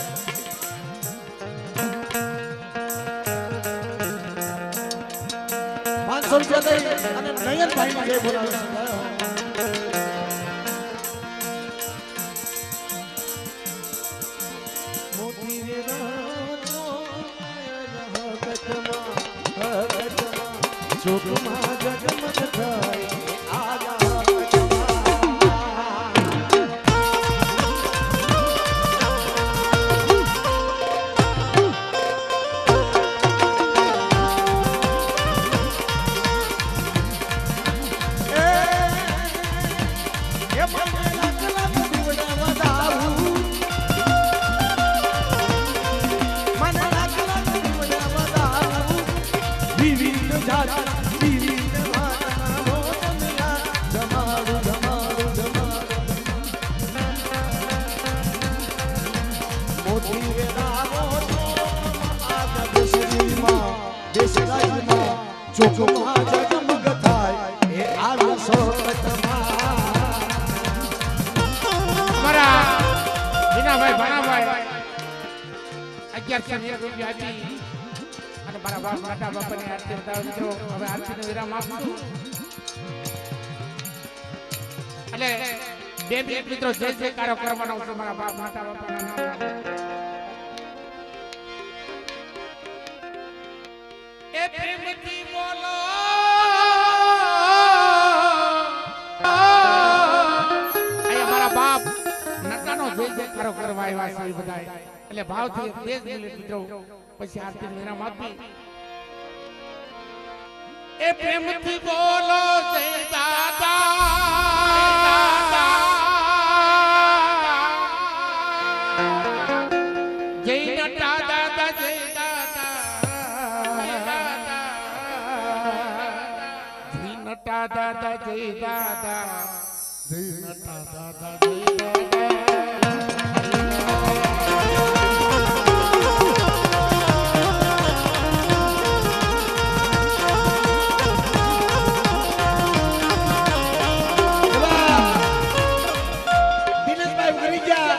500 રૂપિયા દઈ અને નયનભાઈ ની જય બોલાવે છે. મોતી વેરાનો જોગમાં જગમગ થાય આજા ચોકમાં જગમગ થાય એ આવ્યો સોકતમાં. અમારા વિનાભાઈ ભાણાભાઈ 1101 રૂપિયા આપી અને મારા બાપ માતા બાપાની આરતી બતાવે. મિત્રો હવે આરતીનો વિરામ આપું એટલે બે મિનિટ મિત્રો જય જયકારો કરવાનો છે મારા બાપ માતા બાપાના નામમાં. એ પ્રેમથી બોલો આયા મારા બાપ નટાનો જય જયકારો કરવા આવ્યા છે બધા. એટલે ભાવથી દેશ મિનિટ મિત્રો પછી આરતી વિરામ આપી. એ પ્રેમથી બોલો જય દાદા જય નટા દાદા જય નટા દાદા જય દાદા જય નટા દાદા જય દાદા. દિનેશભાઈ ઉઘરી ગયા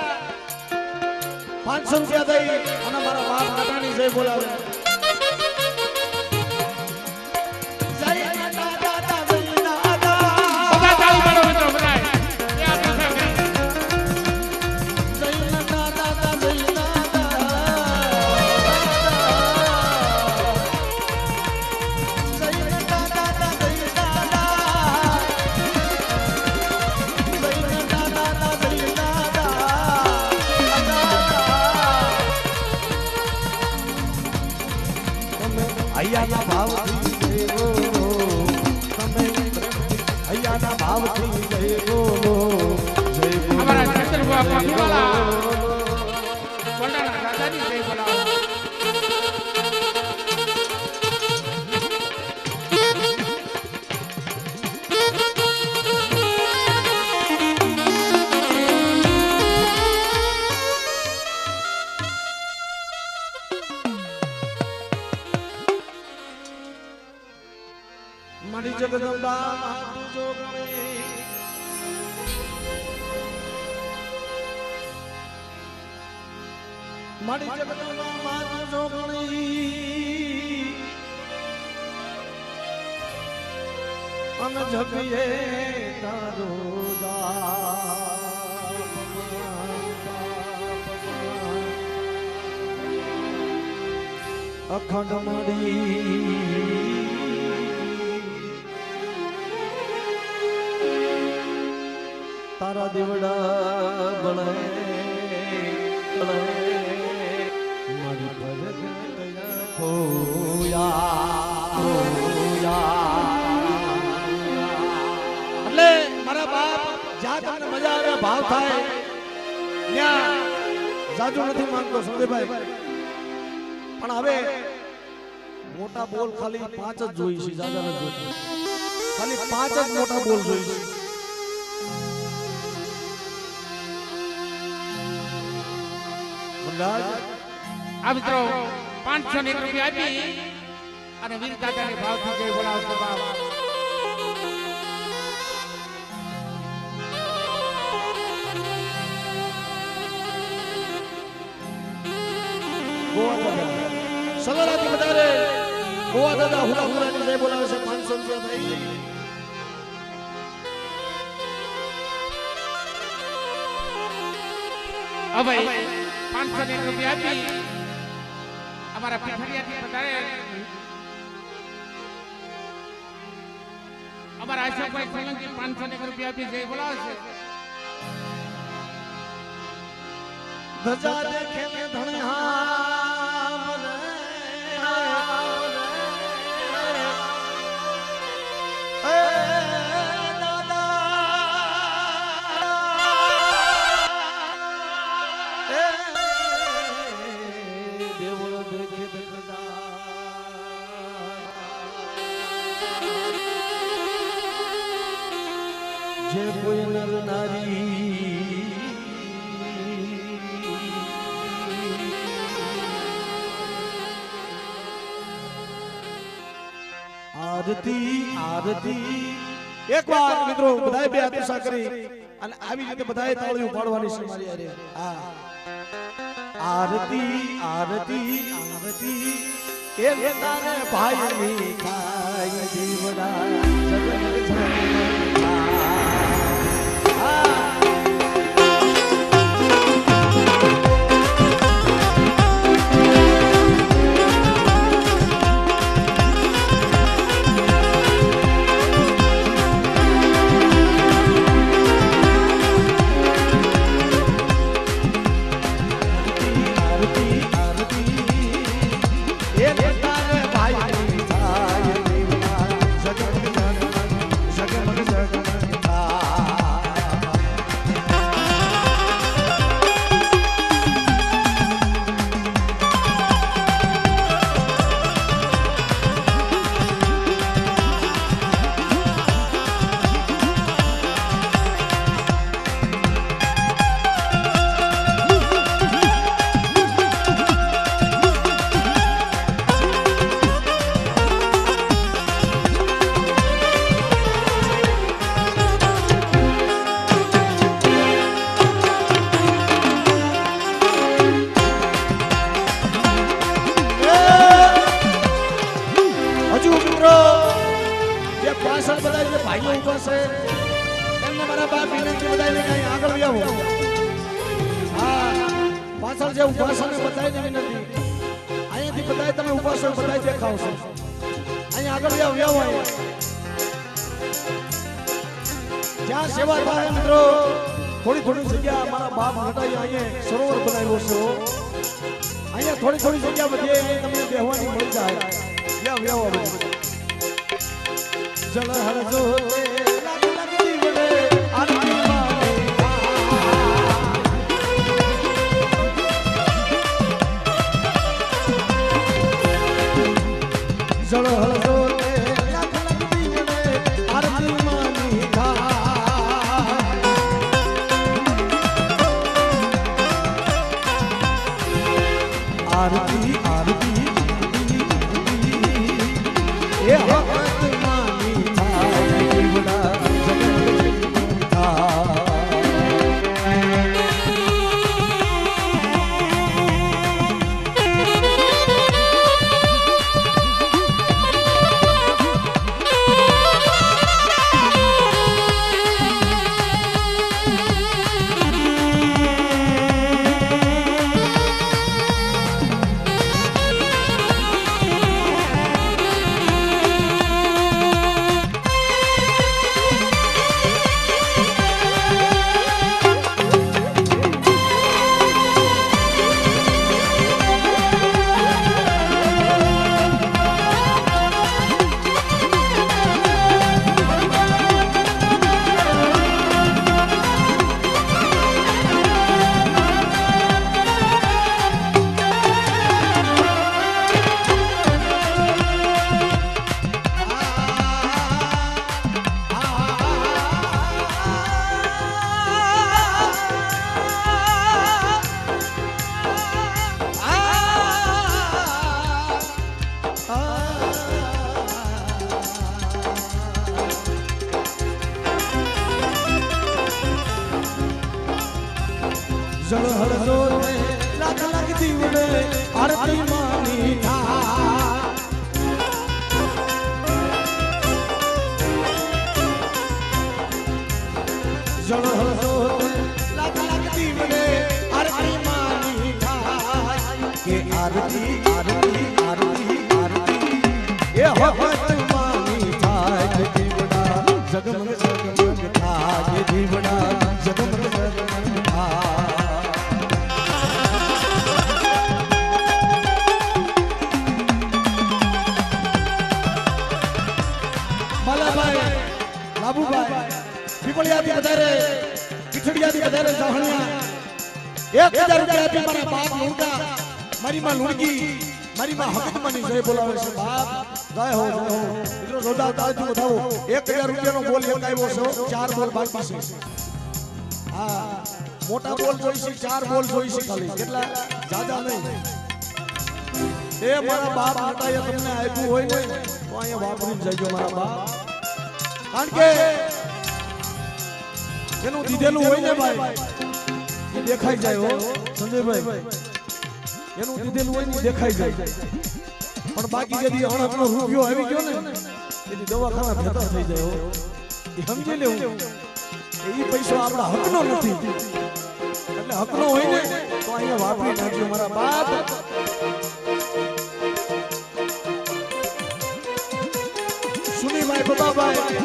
500 રૂપિયા દઈ અને મારા બાપ દાદાની જય બોલાવે. ભાવથી જય બોલો તમે હૈયાના ભાવથી જય બોલો જય બોલો અમારા ચંદ્રબા પગવાલા કોંડાના રાજાની જય બોલાવો મારી જગદંબા માતું જોગણી મારી જગદંબા માતું જોગણી અન જગીએ તારો અખંડ મારી તારા દેવડા બળે મારી ભરત ખોયા એટલે મારા બાપ જ્યાં તમને મજા આવે ભાવ થાય ત્યાં જાજુ નથી માંગતો સંજયભાઈ પણ હવે મોટા બોલ ખાલી 5 જ જોઈ છે જાજા નથી જોઈ ખાલી 5 જ મોટા બોલ જોઈ છે આ મિત્રો 501 રૂપિયા આપી અને વીર દાદાને ભાવથી જય બોલાવતો બાપ સગરાથી વધારે ગોવા દાદા હુલા હુલાની જય બોલાવે છે 500 રૂપિયા ભાઈ હવે 501 રૂપિયા આપી અમારા પીઠડિયાથી વધારે અમારા અશોકભાઈ સોલંકી 501 રૂપિયા આપી જય બોલાવે છે ધજા દેખે ને ધણે હા મને એ દાદા એ દેવળ દેખે ધજા જે કોઈ નર નારી આરતી આરતી એકવાર મિત્રો બધાએ બે હાથ ઊંચા કરી અને આવી રીતે બધાએ તાળીઓ પાડવાની છે મારી હારે હા આરતી આરતી આરતી એ તારે ભાઈની ખાય જીવડા જગત જગત હા ભાઈઓ ઉભા છે એમને મારા બાપ વિનંતી બધાને કઈ આગળ આવો હા પાછળ જે ઉભા છે ને બધાને વિનંતી અહીંયાથી બધાય તમે ઉભા છો બધાય દેખાવ છો અહીંયા આગળ આવો જ્યાં સેવા થાય મિત્રો થોડી થોડી જગ્યા મારા બાપ હટાઈ અહીંયા સરોવર બનાવ્યો છે અહીંયા થોડી થોડી જગ્યા બધી તમને બેહવાની મળી જાય લ્યો હવે જળ હરજો લાગ લાગતી વડે આરતી માની જળ હરજો લાગ લાગતી વડે આરતી માની આરતી આરતી એ ભગત માની થાય જીવડા જગત થાય જળ હરજો લાગ લાગતી વડે આરતી માની થાય જળ હરજો લાગ લાગતી વડે આરતી માની થાય કે આરતી આરતી આરતી આરતી એ ભગત માની થાય જીવડા જગમગ જગમગ થાય જીવડા જગમગ જગમગ થાય માલાભાઈ લાબુભાઈ પીપળિયાથી વધારે પીઠડિયાથી વધારે જાહણિયા 1000 રૂપિયા આપી મારા બાપ લુણકા મારી માં લુણકી મારી માં હકતમાની જય બોલાવે છે બાપ જય હો એટલો રોદા તાળથી વધાવો 1000 રૂપિયાનો બોલ એક આવ્યો છે 4 બોલ બાકી છે હા મોટા બોલ જોઈશે 4 બોલ જોઈશે ખાલી કેટલા જાજા નહીં એ મારા બાપ માતાએ તમને આપ્યું હોય ને તો અહીંયા વાપરીને જજો મારા બાપ કારણ કે એનું દીધેલું હોય ને ભાઈ એ દેખાઈ જાય હો સંજયભાઈ એનું દીધેલું હોય ને દેખાઈ જાય પણ બાકી જદી અણહકનો રૂપિયો આવી ગયો ને એની દવાખાના ભેતા થઈ જાય હો એ સમજી લેવું એ પૈસો આપણા હકનો નથી એટલે હકનો હોય ને તો અહીંયા વાપરી નાખજો મારા બાપ સુનીભાઈ બાબાભાઈ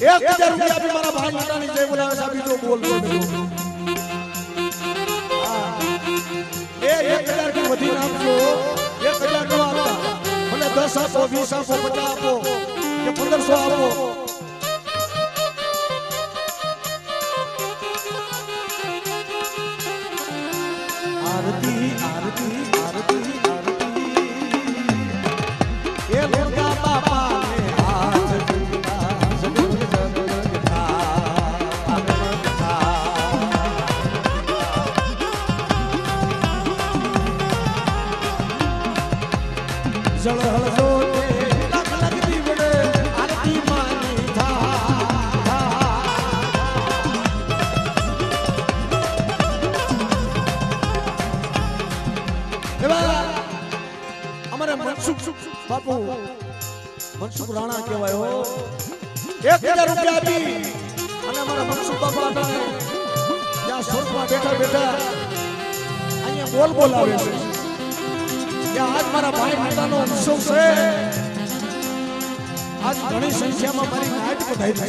1000 રૂપિયા આપી મારા ભાઈ માતાની જય બોલાવે છે આપી જો બોલતો એ 1000 થી વધી નાખજો 1000 નો આપતા મને 10 આપો 20 આપો 50 આપો કે 1500 આપો આરતી આરતી આરતી આરતી એ લોકા બાપા ને હાથ જગતા જગત જગત થા જળ હળજો લાગ લાગતી વડે આરતી માની થા અમારે મનસુખ બાપુ મનસુખ રાણા કહેવાય હો 1000 રૂપિયા આપી અને અમારા મનસુખ બાપા ત્યાં સ્વર્ગમાં બેઠા બેઠા અહીંયા બોલ બોલાવે છે કે આજ મારા ભાઈ માતાનો ઉત્સવ છે આજ ઘણી સંખ્યામાં મારી નાચ બધાઈ છે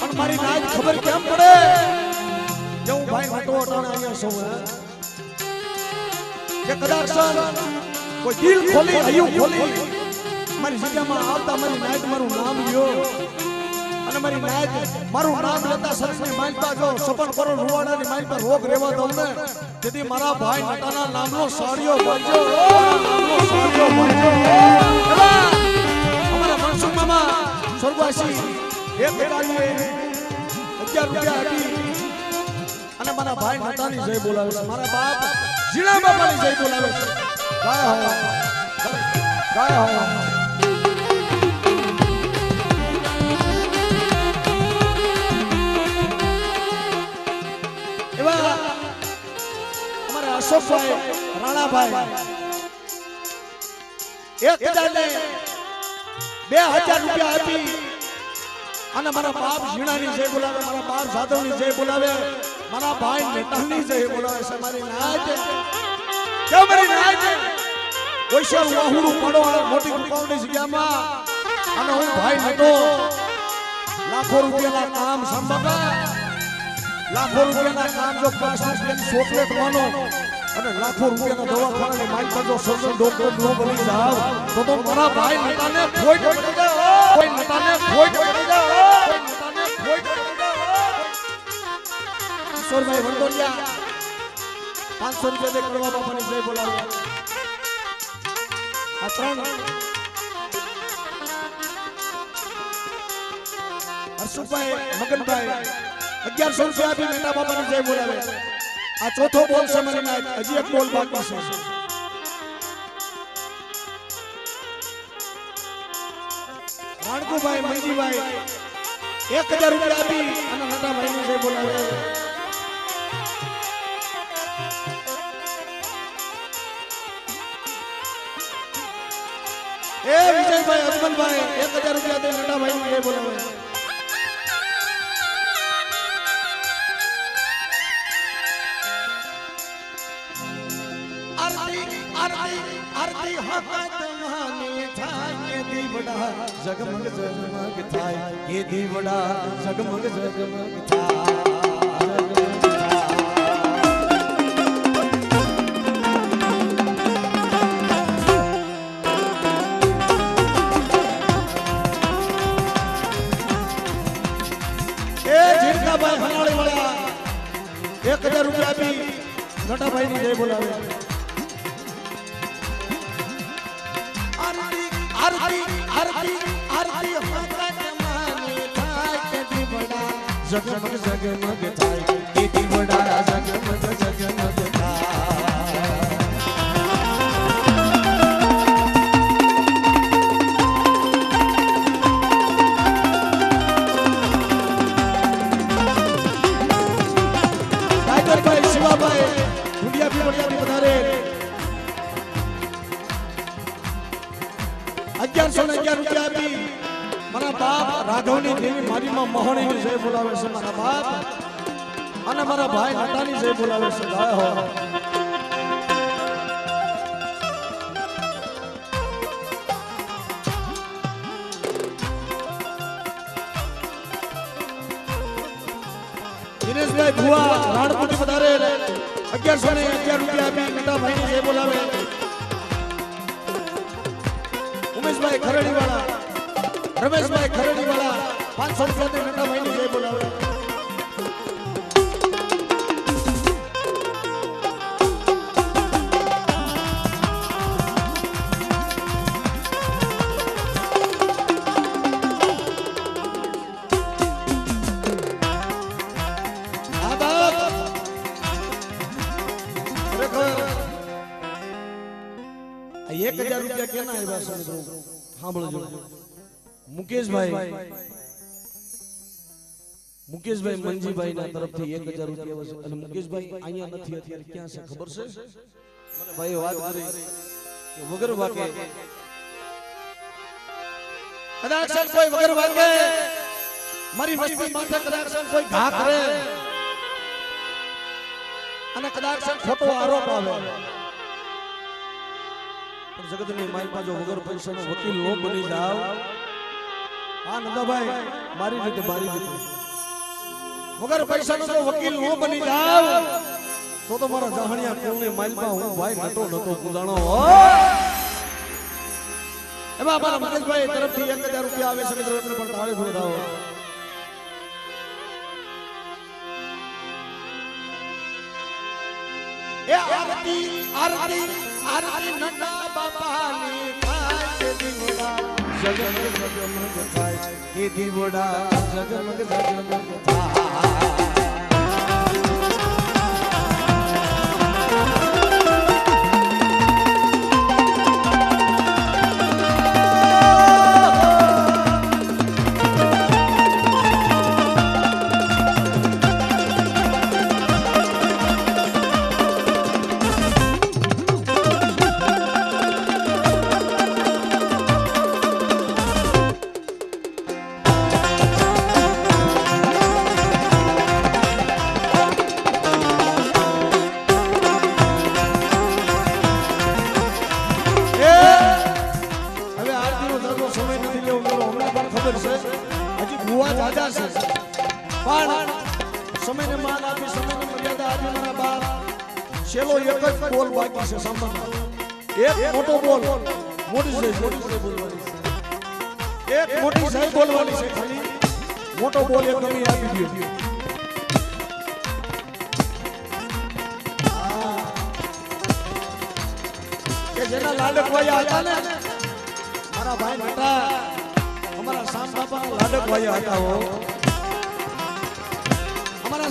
પણ મારી નાચ ખબર કેમ પડે કે હું ભાઈ માટો અટાણે અહીંયા સૌ કે કદાચ કોઈ દિલ ખોલી હૈયું ખોલી મારી જગ્યામાં આવતા મારી નાયક મારું નામ લ્યો અને મારી નાયક મારું નામ લેતા સરસની માલપા જો સપન કરો રૂવાડાની માલપા રોગ રહેવા દઉં ને જેથી મારા ભાઈ નટાના નામનો સાડિયો બનજો નામનો સાડિયો બનજો અમારા મનસુખ મામા સ્વર્ગવાસી એક ગાડીએ 11 રૂપિયા આપી અને મારા ભાઈ નટાની જય બોલાવે છે મારા બાપ જીણા બાપાની જય બોલાવે છે ગાય હો ગાય હો એવા અમારા અશોકભાઈ રાણાભાઈ 1000 ને 2000 રૂપિયા આપી અને મારા બાપ જીણાની જય બોલાવે મારા બાપ જાદવની જય બોલાવે મારા ભાઈ નેતાની જય બોલાવે છે મારી નાચ કે મારી નાચ ઓઈશર વાહુડું પડો મોટી કુંપાવની જગ્યામાં અને હું ભાઈ નેતો લાખો રૂપિયાના કામ સંભાળા લાખો રૂપિયાના કામ જો 5 રૂપિયાની ચોકલેટ માનો અને લાખો રૂપિયાના દવાખાનાની માલ પર જો સર્જન ડોક્ટર નો બની જાવ તો મારા ભાઈ નેતાને ફોઈટ પડી જાય કોઈ નેતાને ફોઈટ પડી જાય કોઈ નેતાને ફોઈટ પડી જાય કિશોરભાઈ વંડોલિયા 500 રૂપિયા દે કરવા બાપાની જય બોલાવો આ ત્રણ હર્ષુભાઈ મગનભાઈ 1100 રૂપિયા આપી મેટા બાપાની જય બોલાવે આ ચોથો બોલ છે મારી નાયક હજી એક બોલ બાકી છે રાણકુભાઈ મંજીભાઈ 1000 રૂપિયા આપી અને નટા ભાઈની જય બોલાવે એ વિજયભાઈ અજમલભાઈ 1000 રૂપિયા દે નટા ભાઈની જય બોલાવે आरती हकत माने થાય કે દીવડા જગમગ જગમગ થાય કે દીવડા જગમગ જગમગ થાય એ જીરકાભાઈ હનાળી વાળા 1000 રૂપિયા આપી નટાભાઈની જય બોલાવે आरती आरती आरती हकत माने થાય કે દીવડા જગમગ જગમગ થાય કે દીવડા જગમગ જગમગ થાય ટાઈગરભાઈ શિવાભાઈ ઢુંડિયા બી વધારે 1111 રૂપિયા આપી મારા બાપ રાઘવની દેવી મારી માં મહોણીની જય બોલાવે છે મારા બાપ અને મારા ભાઈ નટાની જય બોલાવે છે ગાય હો દિનેશભાઈ ભુવા રાણપુરી વધારે 1111 રૂપિયા આપી નટા ભાઈની જય બોલાવે ઉમેશભાઈ ખરડી વાળા રમેશભાઈ ખરડી વાળા 500 રૂપિયા દે નટા ભાઈની જય બોલાવે ₹1000 કેના આવ્યા છે મિત્રો સાંભળજો મુકેશભાઈ મંજીભાઈ ના તરફથી 1000 રૂપિયા છે અને મુકેશભાઈ અહીંયા નથી અત્યારે ક્યાં છે ખબર છે મને ભાઈ વાત કરી કે વગર વાકે કદાચ કોઈ વગર વાકે મારી વસ્તી માથે કદાચ કોઈ ઘા કરે અને કદાચ ખોટો આરોપ આવે જગતની માલપા જો વગર પૈસાનો વકીલ નો બની જાવ હા નંદાભાઈ મારી રીતે વગર પૈસાનો જો વકીલ નો બની જાવ તો મારા જાહણિયા કુળની માલપા હું ભાઈ નટો કુદાણો એમાં અમારા મહેશભાઈ તરફથી 1000 રૂપિયા આવે છે મિત્રો એમને પણ તાળી ફોડાવો એ આરતી આરતી આરતી નંદા બાપાની થાય છે દીવડા જગમગ થાય કે દીવડા જગમગ થાય સમયને માન આપી સમયની મર્યાદા આપી મારા બાપ છેલ્લો એક જ બોલ બાકી છે સાંભળો એક મોટો બોલ મોટી સાહેબ બોલવાની એક મોટી સાહેબ બોલવાની છે ખાલી મોટો બોલ એક તમે આપી દો કે જેના લાડક વાયા હતા ને મારા ભાઈ નટા અમારા સામ બાપાના લાડક વાયા હતા હો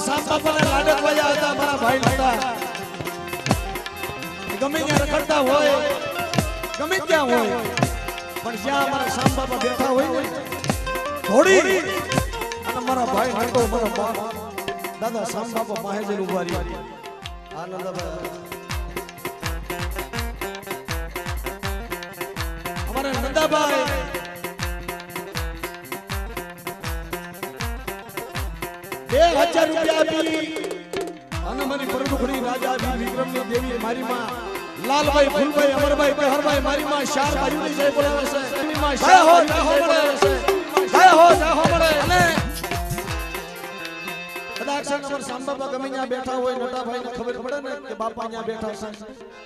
સામ બાપાના લાડક વાયા હતા મારા ભાઈ હતા ગમે ત્યાં રખડતા હોય ગમે ત્યાં હોય પણ જ્યાં અમારા સામ બાપા બેઠા હોય ને ઘોડી અને મારા ભાઈ હતો મારા બાપ દાદા સામ બાપા પાસે જઈને ઉભા રહ્યા આનંદભાઈ અમારા નંદાભાઈ ₹1000 આપી અને મારી પરદુખડી રાજા વિક્રમની દેવી મારી માં લાલભાઈ ફૂલભાઈ અમરભાઈ બહારભાઈ મારી માં શાર બાયુની જય બોલાવે છે મારી માં જય હો બોલાવે છે જય હો મળે અને કદાચ અમાર સામ બાપા ગમે ત્યાં બેઠા હોય નટાભાઈ ને ખબર પડે ને કે બાપા ત્યાં બેઠા છે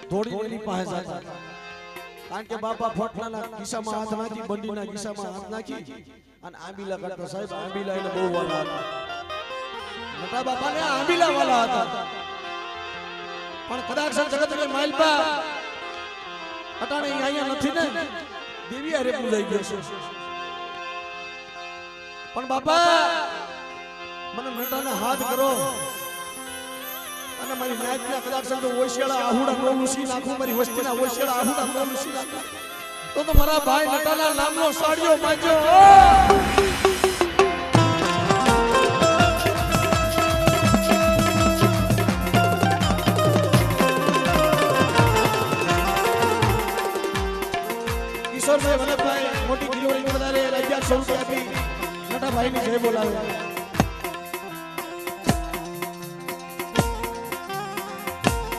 થોડી એની પાસે જાય કારણ કે બાપા ફોટલાના ખિસ્સામાં હાથ નાખી બંડીના ખિસ્સામાં હાથ નાખી અને આંબીલા કરતા સાહેબ આંબીલા એને બહુ વાલા હતા મોટા બાપાને આંબીલા વાલા હતા પણ કદાચ જગતની માલપા અટાણે અહીંયા નથી ને દેવી હારે પૂજાઈ ગયો છે પણ બાપા મને નટાને હાથ કરો અને મારી નાચના કદાચ તો ઓશિયાળા આહુડા નો લુસી નાખું મારી વસ્તીના ઓશિયાળા આહુડા નો લુસી નાખું તો મારા ભાઈ નટાના નામનો સાડિયો માંગ્યો કિશોરભાઈ વલ્લભભાઈ મોટી કિલોરી વધારે 1100 રૂપિયા આપી નટાભાઈની જય બોલાવે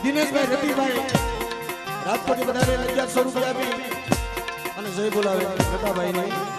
દિનેશભાઈ રતિભાઈ રાજકોટ વધારે 1100 રૂપિયા આપી અને જય બોલાવે નટાભાઈની